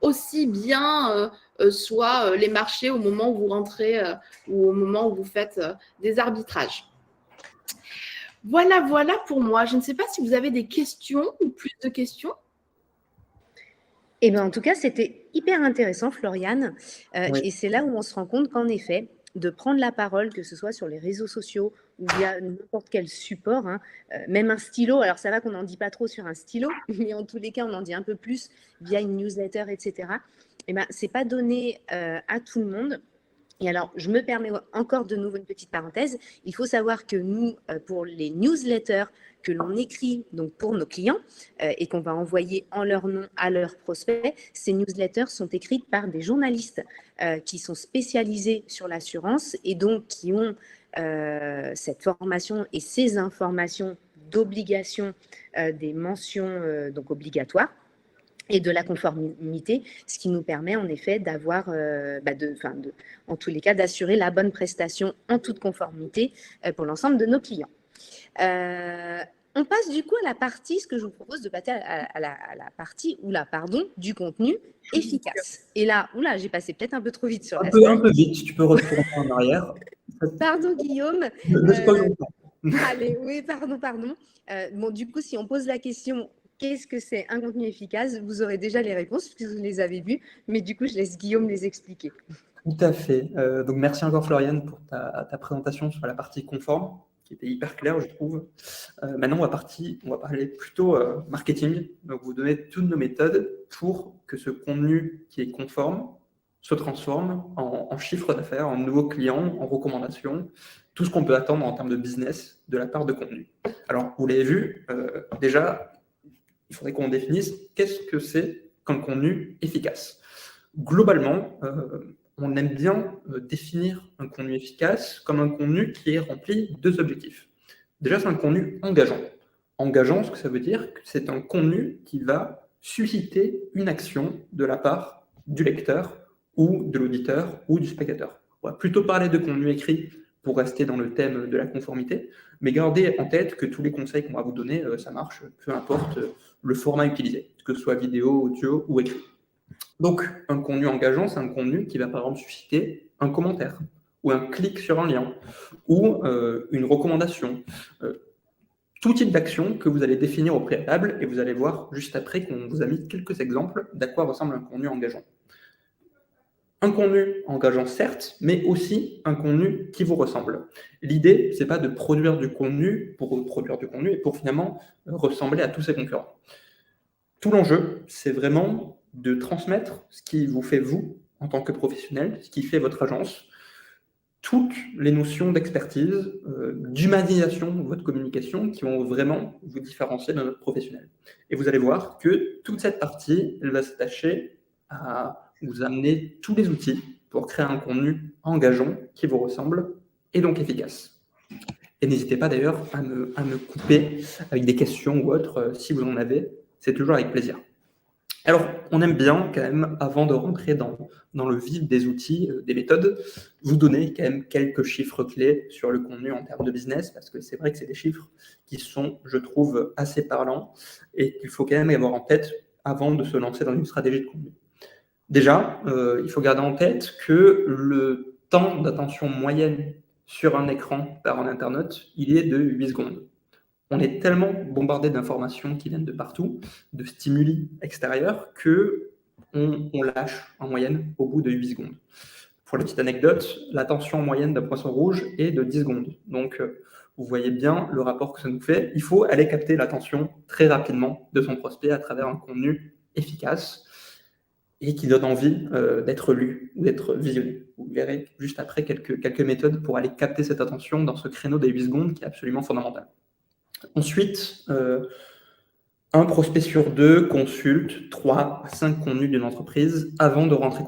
Aussi bien soit les marchés au moment où vous rentrez ou au moment où vous faites des arbitrages. Voilà pour moi. Je ne sais pas si vous avez des questions ou plus de questions. Eh bien, en tout cas, c'était hyper intéressant, Floriane. Oui. Et c'est là où on se rend compte qu'en effet, de prendre la parole, que ce soit sur les réseaux sociaux ou via n'importe quel support, même un stylo. Alors, ça va qu'on n'en dit pas trop sur un stylo, mais en tous les cas, on en dit un peu plus via une newsletter, etc. Eh bien, ce n'est pas donné à tout le monde. Et alors, je me permets encore de nouveau une petite parenthèse. Il faut savoir que nous, pour les newsletters que l'on écrit donc pour nos clients et qu'on va envoyer en leur nom à leurs prospects, ces newsletters sont écrites par des journalistes qui sont spécialisés sur l'assurance et donc qui ont cette formation et ces informations d'obligation des mentions donc obligatoires et de la conformité, ce qui nous permet en effet d'avoir, en tous les cas, d'assurer la bonne prestation en toute conformité pour l'ensemble de nos clients. On passe du coup à la partie, ce que je vous propose de passer à la partie, du contenu efficace. Et là, j'ai passé peut-être un peu trop vite sur la slide. Un peu vite, tu peux retourner en arrière. Pardon Guillaume. Allez, oui, pardon. Du coup, si on pose la question, qu'est-ce que c'est un contenu efficace? Vous aurez déjà les réponses puisque vous les avez vues, mais du coup, je laisse Guillaume les expliquer. Tout à fait. Donc, merci encore Floriane pour ta présentation sur la partie conforme, qui était hyper claire, je trouve. Maintenant, on va parler plutôt marketing. Donc, vous donnez toutes nos méthodes pour que ce contenu qui est conforme se transforme en chiffre d'affaires, en nouveaux clients, en recommandations, tout ce qu'on peut attendre en termes de business de la part de contenu. Alors, vous l'avez vu, déjà, il faudrait qu'on définisse qu'est-ce que c'est qu'un contenu efficace. Globalement, on aime bien définir un contenu efficace comme un contenu qui remplit deux objectifs. Déjà, c'est un contenu engageant. Engageant, ce que ça veut dire, c'est un contenu qui va susciter une action de la part du lecteur ou de l'auditeur ou du spectateur. On va plutôt parler de contenu écrit pour rester dans le thème de la conformité, mais gardez en tête que tous les conseils qu'on va vous donner, ça marche, peu importe le format utilisé, que ce soit vidéo, audio ou écrit. Donc, un contenu engageant, c'est un contenu qui va par exemple susciter un commentaire, ou un clic sur un lien, ou une recommandation. Tout type d'action que vous allez définir au préalable, et vous allez voir juste après qu'on vous a mis quelques exemples d'à quoi ressemble un contenu engageant. Un contenu engageant, certes, mais aussi un contenu qui vous ressemble. L'idée, c'est pas de produire du contenu pour produire du contenu et pour finalement ressembler à tous ses concurrents. Tout l'enjeu, c'est vraiment de transmettre ce qui vous fait vous, en tant que professionnel, ce qui fait votre agence, toutes les notions d'expertise, d'humanisation de votre communication qui vont vraiment vous différencier d'un autre professionnel. Et vous allez voir que toute cette partie, elle va s'attacher à vous amener tous les outils pour créer un contenu engageant qui vous ressemble et donc efficace. Et n'hésitez pas d'ailleurs à me couper avec des questions ou autres si vous en avez, c'est toujours avec plaisir. Alors, on aime bien quand même, avant de rentrer dans le vif des outils, des méthodes, vous donner quand même quelques chiffres clés sur le contenu en termes de business, parce que c'est vrai que c'est des chiffres qui sont, je trouve, assez parlants et qu'il faut quand même avoir en tête avant de se lancer dans une stratégie de contenu. Déjà, il faut garder en tête que le temps d'attention moyenne sur un écran par un internaute, il est de 8 secondes. On est tellement bombardé d'informations qui viennent de partout, de stimuli extérieurs, que on lâche en moyenne au bout de 8 secondes. Pour la petite anecdote, l'attention en moyenne d'un poisson rouge est de 10 secondes. Donc, vous voyez bien le rapport que ça nous fait. Il faut aller capter l'attention très rapidement de son prospect à travers un contenu efficace et qui donne envie d'être lu ou d'être visionné. Vous verrez juste après quelques méthodes pour aller capter cette attention dans ce créneau des 8 secondes qui est absolument fondamental. Ensuite, un prospect sur 2 consulte 3 à 5 contenus d'une entreprise avant de rentrer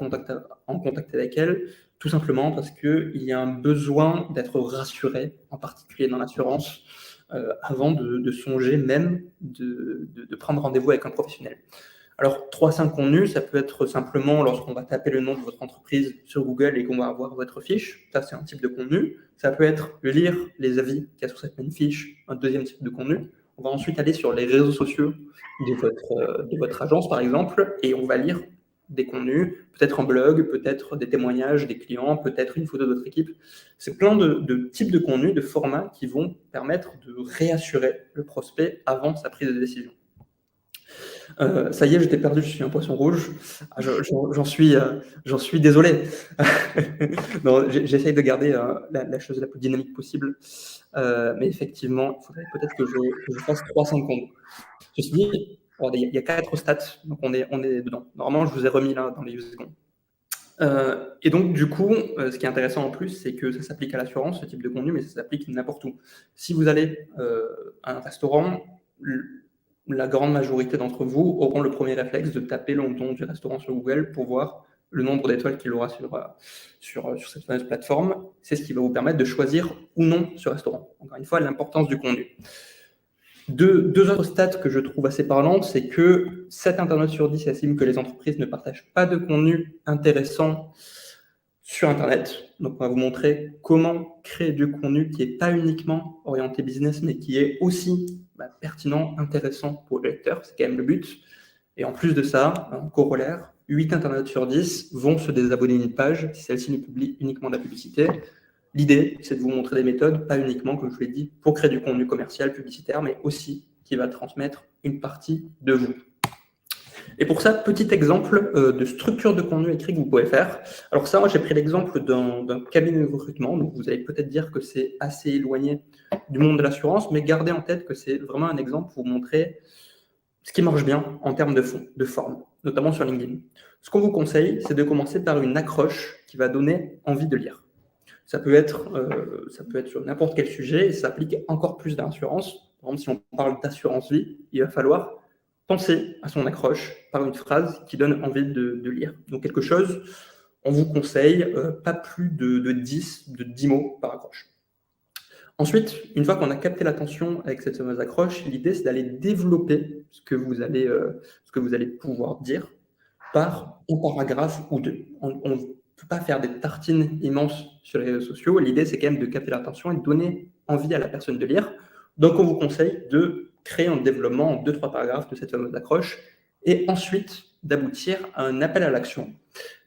en contact avec elle, tout simplement parce qu'il y a un besoin d'être rassuré, en particulier dans l'assurance, avant de songer même de prendre rendez-vous avec un professionnel. Alors, 3-5 contenus, ça peut être simplement lorsqu'on va taper le nom de votre entreprise sur Google et qu'on va avoir votre fiche. Ça, c'est un type de contenu. Ça peut être lire les avis qu'il y a sur cette même fiche, un deuxième type de contenu. On va ensuite aller sur les réseaux sociaux de votre agence, par exemple, et on va lire des contenus, peut-être un blog, peut-être des témoignages des clients, peut-être une photo de votre équipe. C'est plein de types de contenus, de formats qui vont permettre de réassurer le prospect avant sa prise de décision. Ça y est, j'étais perdu, je suis un poisson rouge. J'en suis désolé. Non, j'essaye de garder la chose la plus dynamique possible. Mais effectivement, il faudrait peut-être que je fasse 3-5 contenus. Ceci dit, il y a 4 stats, donc on est dedans. Normalement, je vous ai remis là dans les 8 secondes. Et donc, du coup, ce qui est intéressant en plus, c'est que ça s'applique à l'assurance, ce type de contenu, mais ça s'applique n'importe où. Si vous allez à un restaurant, la grande majorité d'entre vous auront le premier réflexe de taper le nom du restaurant sur Google pour voir le nombre d'étoiles qu'il aura sur cette fameuse plateforme. C'est ce qui va vous permettre de choisir ou non ce restaurant. Encore une fois, l'importance du contenu. Deux autres stats que je trouve assez parlantes, c'est que 7 internautes sur 10 estiment que les entreprises ne partagent pas de contenu intéressant sur Internet. Donc, on va vous montrer comment créer du contenu qui n'est pas uniquement orienté business, mais qui est aussi pertinent, intéressant pour le lecteur. C'est quand même le but. Et en plus de ça, en corollaire, 8 internautes sur 10 vont se désabonner d'une page si celle-ci ne publie uniquement de la publicité. L'idée, c'est de vous montrer des méthodes, pas uniquement, comme je vous l'ai dit, pour créer du contenu commercial, publicitaire, mais aussi qui va transmettre une partie de vous. Et pour ça, petit exemple de structure de contenu écrit que vous pouvez faire. Alors ça, moi, j'ai pris l'exemple d'un cabinet de recrutement. Donc, vous allez peut-être dire que c'est assez éloigné du monde de l'assurance, mais gardez en tête que c'est vraiment un exemple pour vous montrer ce qui marche bien en termes de forme, notamment sur LinkedIn. Ce qu'on vous conseille, c'est de commencer par une accroche qui va donner envie de lire. Ça peut être sur n'importe quel sujet et ça s'applique encore plus dans l'assurance. Par exemple, si on parle d'assurance vie, il va falloir penser à son accroche par une phrase qui donne envie de lire. Donc quelque chose, on vous conseille pas plus de 10 mots par accroche. Ensuite, une fois qu'on a capté l'attention avec cette fameuse accroche, l'idée c'est d'aller développer ce que vous allez pouvoir dire par un paragraphe ou 2. On ne peut pas faire des tartines immenses sur les réseaux sociaux. L'idée c'est quand même de capter l'attention et de donner envie à la personne de lire. Donc on vous conseille de créer un développement en 2-3 paragraphes de cette fameuse accroche et ensuite d'aboutir à un appel à l'action.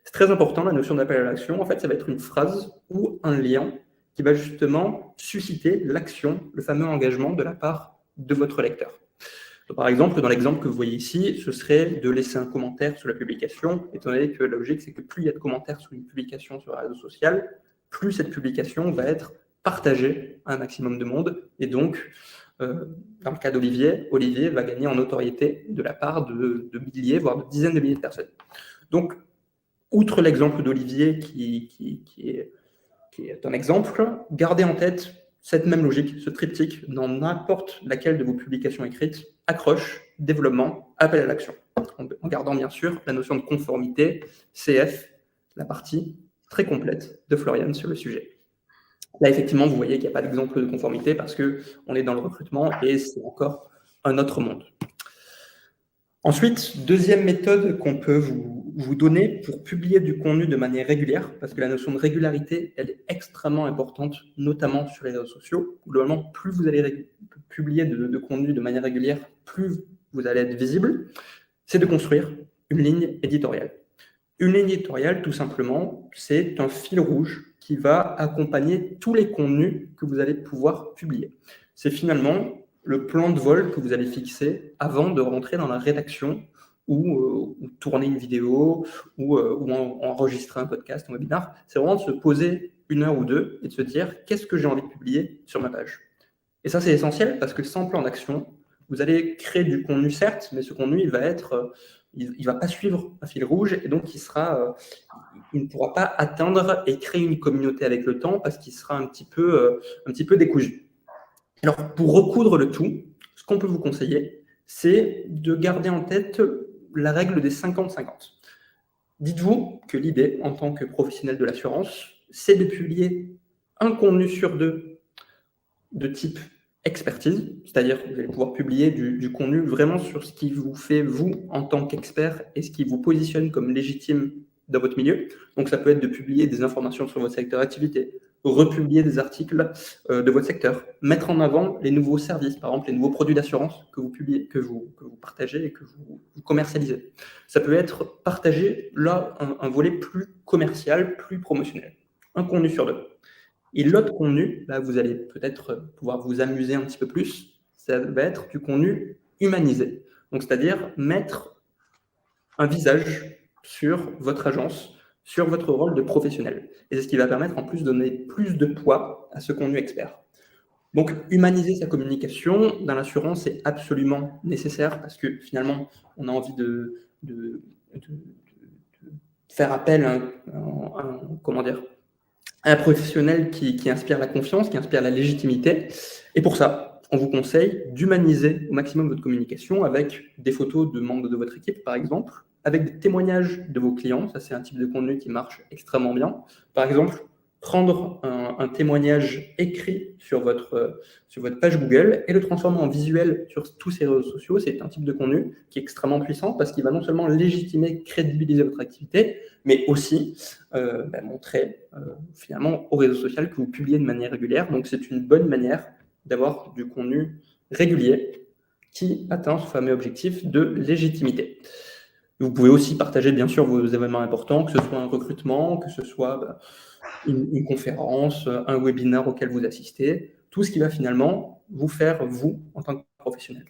C'est très important la notion d'appel à l'action. En fait, ça va être une phrase ou un lien qui va justement susciter l'action, le fameux engagement de la part de votre lecteur. Donc, par exemple, dans l'exemple que vous voyez ici, ce serait de laisser un commentaire sur la publication, étant donné que la logique, c'est que plus il y a de commentaires sur une publication sur un réseau social, plus cette publication va être partagée à un maximum de monde. Et donc, dans le cas d'Olivier, Olivier va gagner en notoriété de la part de milliers, voire de dizaines de milliers de personnes. Donc, outre l'exemple d'Olivier qui est un exemple, gardez en tête cette même logique, ce triptyque dans n'importe laquelle de vos publications écrites, accroche, développement, appel à l'action. En gardant bien sûr la notion de conformité, CF, la partie très complète de Florian sur le sujet. Là, effectivement, vous voyez qu'il n'y a pas d'exemple de conformité parce qu'on est dans le recrutement et c'est encore un autre monde. Ensuite, deuxième méthode qu'on peut vous donner pour publier du contenu de manière régulière, parce que la notion de régularité, elle est extrêmement importante, notamment sur les réseaux sociaux. Globalement, plus vous allez publier de contenu de manière régulière, plus vous allez être visible, c'est de construire une ligne éditoriale. Une ligne éditoriale, tout simplement, c'est un fil rouge qui va accompagner tous les contenus que vous allez pouvoir publier. C'est finalement le plan de vol que vous allez fixer avant de rentrer dans la rédaction ou tourner une vidéo ou enregistrer un podcast, un webinar. C'est vraiment de se poser 1 heure ou 2 et de se dire qu'est-ce que j'ai envie de publier sur ma page. Et ça, c'est essentiel parce que sans plan d'action, vous allez créer du contenu, certes, mais ce contenu, il va pas suivre un fil rouge et donc il ne pourra pas atteindre et créer une communauté avec le temps parce qu'il sera un petit peu décousu. Alors, pour recoudre le tout, ce qu'on peut vous conseiller, c'est de garder en tête la règle des 50-50. Dites-vous que l'idée, en tant que professionnel de l'assurance, c'est de publier un contenu sur 2 de type expertise, c'est-à-dire que vous allez pouvoir publier du contenu vraiment sur ce qui vous fait, vous, en tant qu'expert, et ce qui vous positionne comme légitime dans votre milieu. Donc, ça peut être de publier des informations sur votre secteur d'activité, republier des articles de votre secteur, mettre en avant les nouveaux services, par exemple les nouveaux produits d'assurance que vous publiez, que vous partagez et que vous commercialisez. Ça peut être partager là un volet plus commercial, plus promotionnel. Un contenu sur 2. Et l'autre contenu, là vous allez peut-être pouvoir vous amuser un petit peu plus, ça va être du contenu humanisé. Donc c'est-à-dire mettre un visage sur votre agence, sur votre rôle de professionnel. Et c'est ce qui va permettre en plus de donner plus de poids à ce contenu expert. Donc, humaniser sa communication dans l'assurance est absolument nécessaire parce que finalement, on a envie de faire appel à un professionnel qui inspire la confiance, qui inspire la légitimité. Et pour ça, on vous conseille d'humaniser au maximum votre communication avec des photos de membres de votre équipe, par exemple, avec des témoignages de vos clients. Ça, c'est un type de contenu qui marche extrêmement bien. Par exemple, prendre un témoignage écrit sur votre page Google et le transformer en visuel sur tous ces réseaux sociaux, c'est un type de contenu qui est extrêmement puissant parce qu'il va non seulement légitimer, crédibiliser votre activité, mais aussi montrer finalement au réseau social que vous publiez de manière régulière. Donc, c'est une bonne manière d'avoir du contenu régulier qui atteint ce fameux objectif de légitimité. Vous pouvez aussi partager, bien sûr, vos événements importants, que ce soit un recrutement, que ce soit une conférence, un webinaire auquel vous assistez, tout ce qui va finalement vous faire, vous, en tant que professionnel.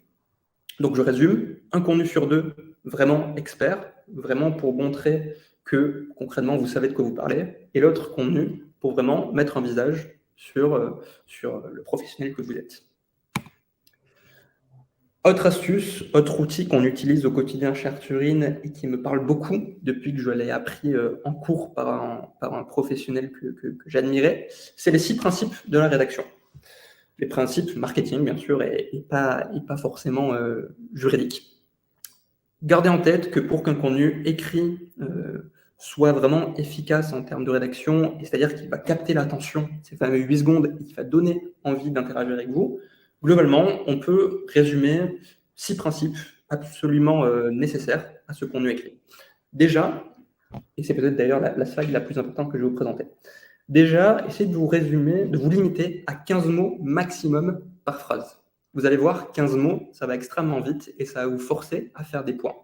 Donc, je résume, un contenu sur 2, vraiment expert, vraiment pour montrer que, concrètement, vous savez de quoi vous parlez, et l'autre contenu pour vraiment mettre un visage sur le professionnel que vous êtes. Autre astuce, autre outil qu'on utilise au quotidien chez Arthurine et qui me parle beaucoup depuis que je l'ai appris en cours par un professionnel que j'admirais, c'est les 6 principes de la rédaction. Les principes marketing, bien sûr, et pas forcément juridiques. Gardez en tête que pour qu'un contenu écrit soit vraiment efficace en termes de rédaction, c'est-à-dire qu'il va capter l'attention, ces fameux 8 secondes, et qu'il va donner envie d'interagir avec vous, globalement, on peut résumer 6 principes absolument nécessaires à ce contenu écrit. Déjà, et c'est peut-être d'ailleurs la slide la plus importante que je vais vous présenter, déjà, essayez de vous résumer, de vous limiter à 15 mots maximum par phrase. Vous allez voir, 15 mots, ça va extrêmement vite et ça va vous forcer à faire des points.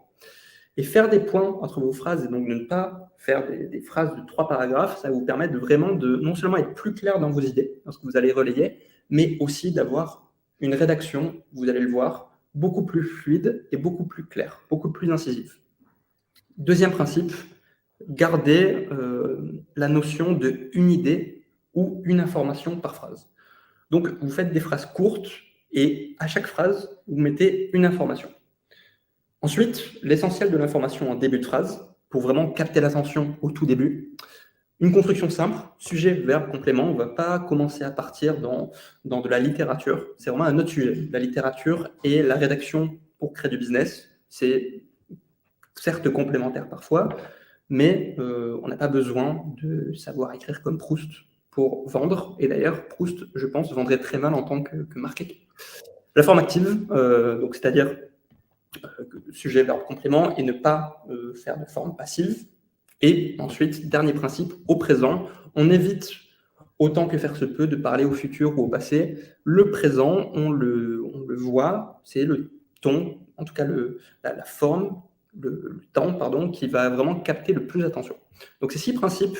Et faire des points entre vos phrases, et donc ne pas faire des phrases de 3 paragraphes, ça va vous permettre vraiment de non seulement être plus clair dans vos idées lorsque vous allez relayer, mais aussi d'avoir une rédaction, vous allez le voir, beaucoup plus fluide et beaucoup plus claire, beaucoup plus incisive. Deuxième principe, gardez la notion de une idée ou une information par phrase. Donc, vous faites des phrases courtes et à chaque phrase, vous mettez une information. Ensuite, l'essentiel de l'information en début de phrase, pour vraiment capter l'attention au tout début. Une construction simple, sujet, verbe, complément. On ne va pas commencer à partir dans de la littérature. C'est vraiment un autre sujet. La littérature et la rédaction pour créer du business, c'est certes complémentaire parfois, mais on n'a pas besoin de savoir écrire comme Proust pour vendre. Et d'ailleurs, Proust, je pense, vendrait très mal en tant que marketing. La forme active, donc c'est-à-dire sujet, verbe, complément, et ne pas faire de forme passive. Et ensuite, dernier principe, au présent, on évite autant que faire se peut de parler au futur ou au passé. Le présent, on le voit, c'est le ton, en tout cas la forme, le temps, pardon, qui va vraiment capter le plus d'attention. Donc ces 6 principes,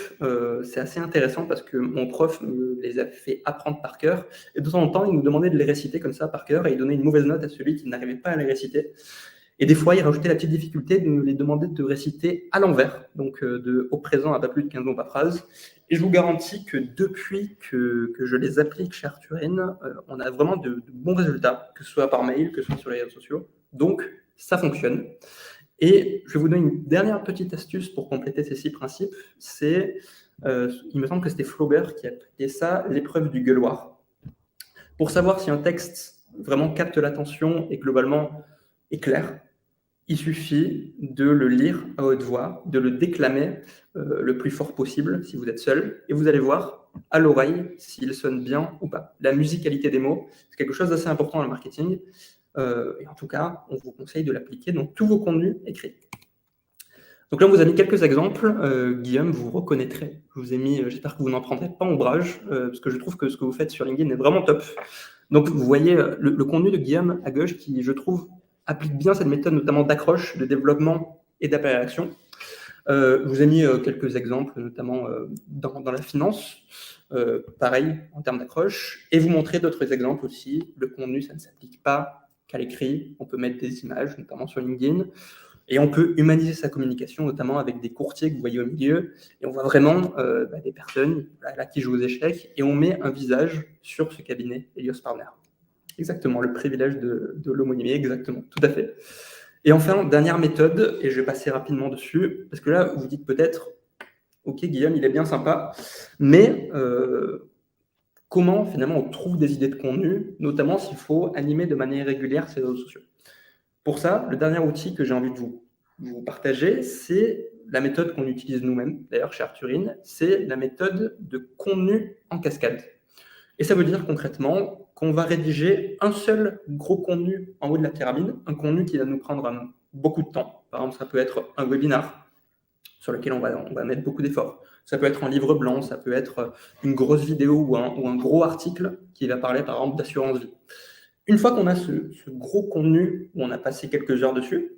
c'est assez intéressant parce que mon prof me les a fait apprendre par cœur et de temps en temps, il nous demandait de les réciter comme ça par cœur et il donnait une mauvaise note à celui qui n'arrivait pas à les réciter. Et des fois, il rajoutait la petite difficulté de les demander de réciter à l'envers, donc au présent à pas plus de 15 mots par phrase. Et je vous garantis que depuis que je les applique chez Arthurine, on a vraiment de bons résultats, que ce soit par mail, que ce soit sur les réseaux sociaux. Donc, ça fonctionne. Et je vais vous donner une dernière petite astuce pour compléter ces 6 principes. C'est, il me semble que c'était Flaubert qui a appelé ça l'épreuve du gueuloir. Pour savoir si un texte vraiment capte l'attention et globalement est clair, il suffit de le lire à haute voix, de le déclamer le plus fort possible si vous êtes seul, et vous allez voir à l'oreille s'il sonne bien ou pas. La musicalité des mots, c'est quelque chose d'assez important dans le marketing, et en tout cas, on vous conseille de l'appliquer dans tous vos contenus écrits. Donc là, on vous a mis quelques exemples. Guillaume, vous reconnaîtrez. Je vous ai mis, j'espère que vous n'en prendrez pas ombrage, parce que je trouve que ce que vous faites sur LinkedIn est vraiment top. Donc, vous voyez le contenu de Guillaume à gauche qui, je trouve, applique bien cette méthode, notamment d'accroche, de développement et d'appel à l'action. Je vous ai mis quelques exemples, notamment dans la finance, pareil en termes d'accroche, et vous montrer d'autres exemples aussi. Le contenu, ça ne s'applique pas qu'à l'écrit. On peut mettre des images, notamment sur LinkedIn, et on peut humaniser sa communication, notamment avec des courtiers que vous voyez au milieu, et on voit vraiment des personnes là, qui jouent aux échecs, et on met un visage sur ce cabinet Helios Partners. Exactement, le privilège de l'homonymie, exactement, tout à fait. Et enfin, dernière méthode, et je vais passer rapidement dessus, parce que là, vous dites peut-être, ok, Guillaume, il est bien sympa, mais comment finalement on trouve des idées de contenu, notamment s'il faut animer de manière régulière ces réseaux sociaux. Pour ça, le dernier outil que j'ai envie de vous partager, c'est la méthode qu'on utilise nous-mêmes, d'ailleurs chez Arthurine, c'est la méthode de contenu en cascade. Et ça veut dire concrètement qu'on va rédiger un seul gros contenu en haut de la pyramide, un contenu qui va nous prendre beaucoup de temps. Par exemple, ça peut être un webinar sur lequel on va mettre beaucoup d'efforts. Ça peut être un livre blanc, ça peut être une grosse vidéo ou un gros article qui va parler par exemple d'assurance vie. Une fois qu'on a ce gros contenu où on a passé quelques heures dessus,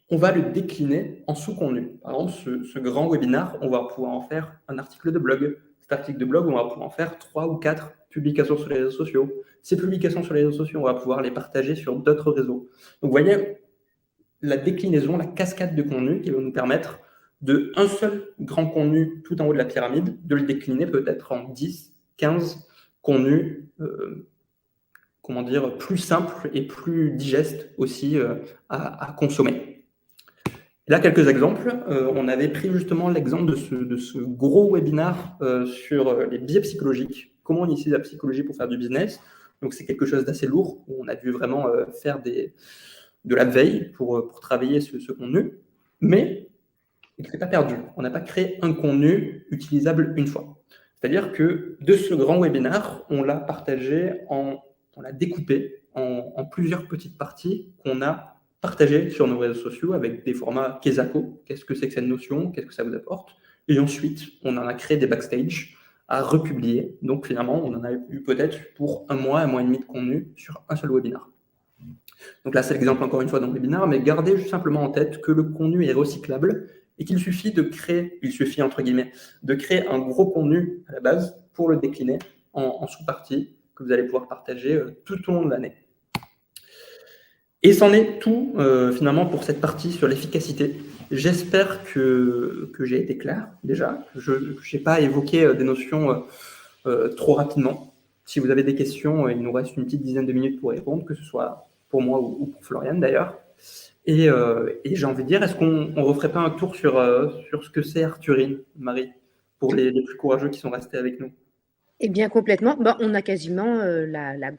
on va le décliner en sous-contenu. Par exemple, ce grand webinar, on va pouvoir en faire un article de blog. Cet article de blog, on va pouvoir en faire 3 ou 4 publications sur les réseaux sociaux. Ces publications sur les réseaux sociaux, on va pouvoir les partager sur d'autres réseaux. Donc, vous voyez, la déclinaison, la cascade de contenu qui va nous permettre de un seul grand contenu tout en haut de la pyramide, de le décliner peut-être en 10, 15 contenus plus simples et plus digestes aussi à consommer. Là, quelques exemples. On avait pris justement l'exemple de ce gros webinaire sur les biais psychologiques. Comment on utilise la psychologie pour faire du business. Donc, c'est quelque chose d'assez lourd, où on a dû vraiment faire de la veille pour travailler ce contenu. Mais il ne s'est pas perdu. On n'a pas créé un contenu utilisable une fois. C'est-à-dire que de ce grand webinaire, on l'a partagé, on l'a découpé en plusieurs petites parties qu'on a partagées sur nos réseaux sociaux avec des formats Kesako. Qu'est-ce que c'est que cette notion? Qu'est-ce que ça vous apporte? Et ensuite, on en a créé des backstage à republier. Donc finalement, on en a eu peut-être pour un mois et demi de contenu sur un seul webinaire. Donc là, c'est l'exemple encore une fois dans le webinaire, mais gardez juste simplement en tête que le contenu est recyclable et qu'il suffit entre guillemets, de créer un gros contenu à la base pour le décliner en sous-parties que vous allez pouvoir partager tout au long de l'année. Et c'en est tout finalement pour cette partie sur l'efficacité. J'espère que j'ai été clair déjà. Je n'ai pas évoqué des notions trop rapidement. Si vous avez des questions, il nous reste une petite dizaine de minutes pour y répondre, que ce soit pour moi ou pour Floriane d'ailleurs. Et j'ai envie de dire, est-ce qu'on ne referait pas un tour sur ce que c'est Arthurine, Marie, pour les plus courageux qui sont restés avec nous? Eh bien, complètement. On a quasiment la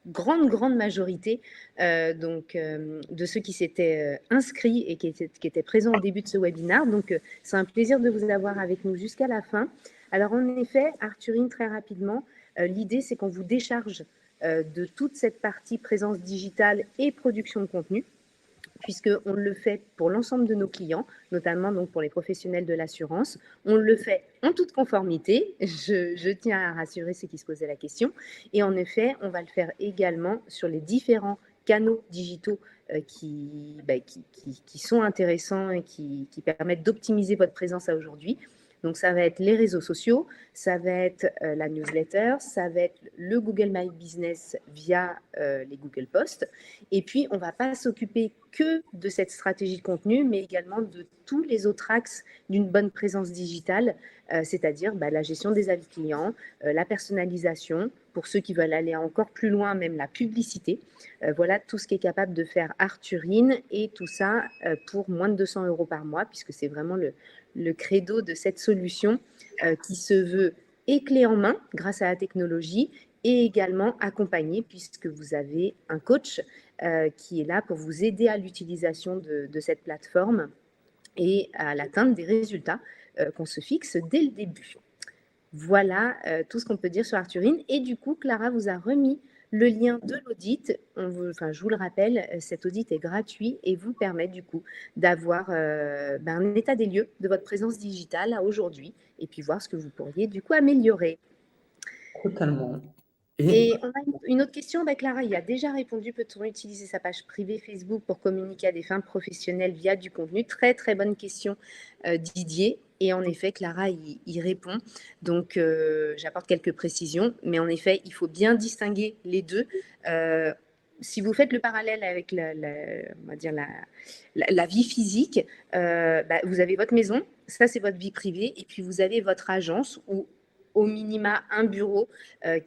grande majorité de ceux qui s'étaient inscrits et qui étaient présents au début de ce webinaire. Donc, c'est un plaisir de vous avoir avec nous jusqu'à la fin. Alors, en effet, Arthurine, très rapidement, l'idée, c'est qu'on vous décharge de toute cette partie présence digitale et production de contenu, puisqu'on le fait pour l'ensemble de nos clients, notamment donc pour les professionnels de l'assurance. On le fait en toute conformité, je tiens à rassurer ceux qui se posaient la question. Et en effet, on va le faire également sur les différents canaux digitaux qui sont intéressants et qui permettent d'optimiser votre présence à aujourd'hui. Donc, ça va être les réseaux sociaux, ça va être la newsletter, ça va être le Google My Business via les Google Posts. Et puis, on ne va pas s'occuper que de cette stratégie de contenu, mais également de tous les autres axes d'une bonne présence digitale, c'est-à-dire la gestion des avis clients, la personnalisation, pour ceux qui veulent aller encore plus loin, même la publicité. Voilà tout ce qui est capable de faire Arthurine, et tout ça pour moins de 200 € par mois, puisque c'est vraiment le credo de cette solution qui se veut et clé en main grâce à la technologie, et également accompagné, puisque vous avez un coach qui est là pour vous aider à l'utilisation de cette plateforme et à l'atteinte des résultats qu'on se fixe dès le début. Voilà tout ce qu'on peut dire sur Arthurine. Et du coup, Clara vous a remis le lien de l'audit. Je vous le rappelle, cet audit est gratuit et vous permet du coup d'avoir un état des lieux de votre présence digitale à aujourd'hui, et puis voir ce que vous pourriez du coup améliorer. Totalement. Et on a une autre question. Clara y a déjà répondu. Peut-on utiliser sa page privée Facebook pour communiquer à des fins professionnelles via du contenu? Très, très bonne question, Didier. Et en effet, Clara y répond. Donc, j'apporte quelques précisions. Mais en effet, il faut bien distinguer les deux. Si vous faites le parallèle avec on va dire la vie physique, vous avez votre maison, ça c'est votre vie privée, et puis vous avez votre agence ou au minima un bureau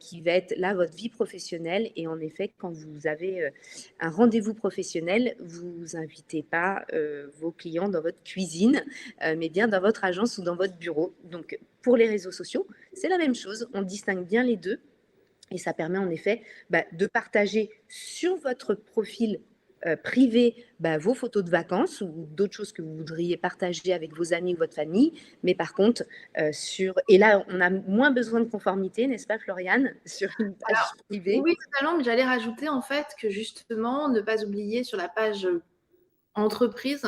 qui va être là votre vie professionnelle. Et en effet, quand vous avez un rendez-vous professionnel, vous invitez pas vos clients dans votre cuisine, mais bien dans votre agence ou dans votre bureau. Donc, pour les réseaux sociaux, c'est la même chose. On distingue bien les deux. Et ça permet en effet de partager sur votre profil privé vos photos de vacances ou d'autres choses que vous voudriez partager avec vos amis ou votre famille. Mais par contre, et là, on a moins besoin de conformité, n'est-ce pas, Floriane, sur une page privée? Oui, totalement. Mais j'allais rajouter en fait que justement, ne pas oublier sur la page entreprise,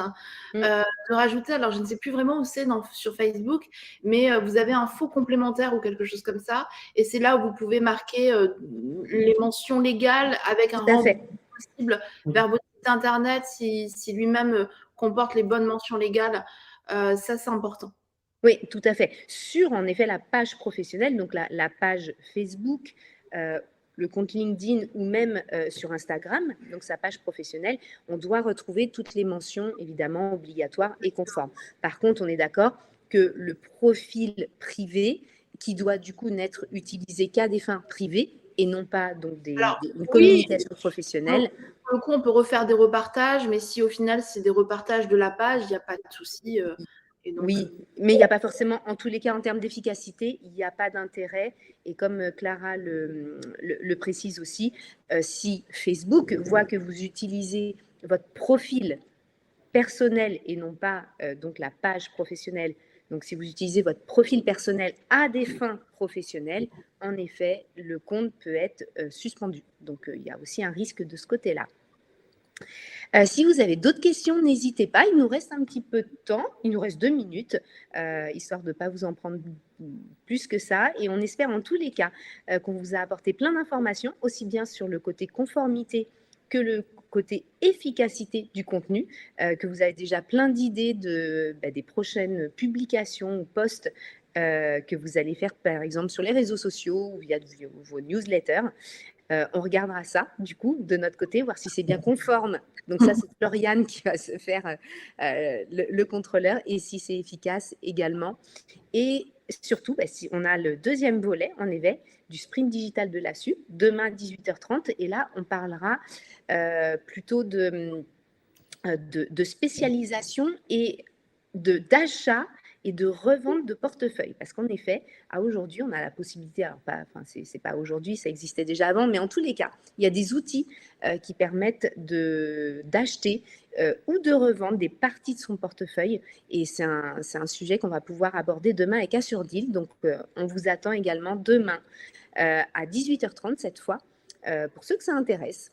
de rajouter, alors je ne sais plus vraiment où c'est sur Facebook, mais vous avez un faux complémentaire ou quelque chose comme ça, et c'est là où vous pouvez marquer les mentions légales avec un renvoi possible vers votre site internet si lui-même comporte les bonnes mentions légales. Ça, c'est important. Oui, tout à fait. Sur, en effet, la page professionnelle, donc la page Facebook, le compte LinkedIn ou même sur Instagram, donc sa page professionnelle, on doit retrouver toutes les mentions évidemment obligatoires et conformes. Par contre, on est d'accord que le profil privé, qui doit du coup n'être utilisé qu'à des fins privées et non pas donc une communication professionnelle. Pour le coup, on peut refaire des repartages, mais si au final c'est des repartages de la page, il n'y a pas de souci. Oui, mais il n'y a pas forcément, en tous les cas, en termes d'efficacité, il n'y a pas d'intérêt. Et comme Clara le précise aussi, si Facebook voit que vous utilisez votre profil personnel et non pas donc la page professionnelle, donc si vous utilisez votre profil personnel à des fins professionnelles, en effet, le compte peut être suspendu. Donc, il y a aussi un risque de ce côté-là. Si vous avez d'autres questions, n'hésitez pas. Il nous reste un petit peu de temps. Il nous reste 2 minutes, histoire de ne pas vous en prendre plus que ça. Et on espère en tous les cas qu'on vous a apporté plein d'informations, aussi bien sur le côté conformité que le côté efficacité du contenu, que vous avez déjà plein d'idées des prochaines publications ou posts que vous allez faire, par exemple, sur les réseaux sociaux ou via vos newsletters. On regardera ça, du coup, de notre côté, voir si c'est bien conforme. Donc ça, c'est Floriane qui va se faire le contrôleur, et si c'est efficace également. Et surtout, si on a le deuxième volet, en effet, du sprint digital de l'ASSU, demain 18h30. Et là, on parlera plutôt de spécialisation et d'achat et de revente de portefeuille. Parce qu'en effet, aujourd'hui, on a la possibilité, c'est pas aujourd'hui, ça existait déjà avant, mais en tous les cas, il y a des outils qui permettent d'acheter ou de revendre des parties de son portefeuille. Et c'est un sujet qu'on va pouvoir aborder demain avec Assurdil. Donc, on vous attend également demain à 18h30 cette fois, pour ceux que ça intéresse.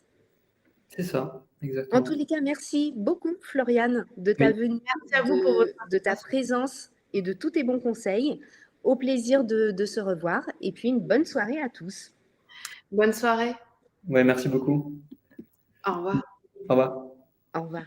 C'est ça, exactement. En tous les cas, merci beaucoup, Floriane, de ta venue, de ta présence et de tous tes bons conseils. Au plaisir de se revoir, et puis une bonne soirée à tous. Bonne soirée. Ouais, merci beaucoup. Au revoir. Au revoir. Au revoir.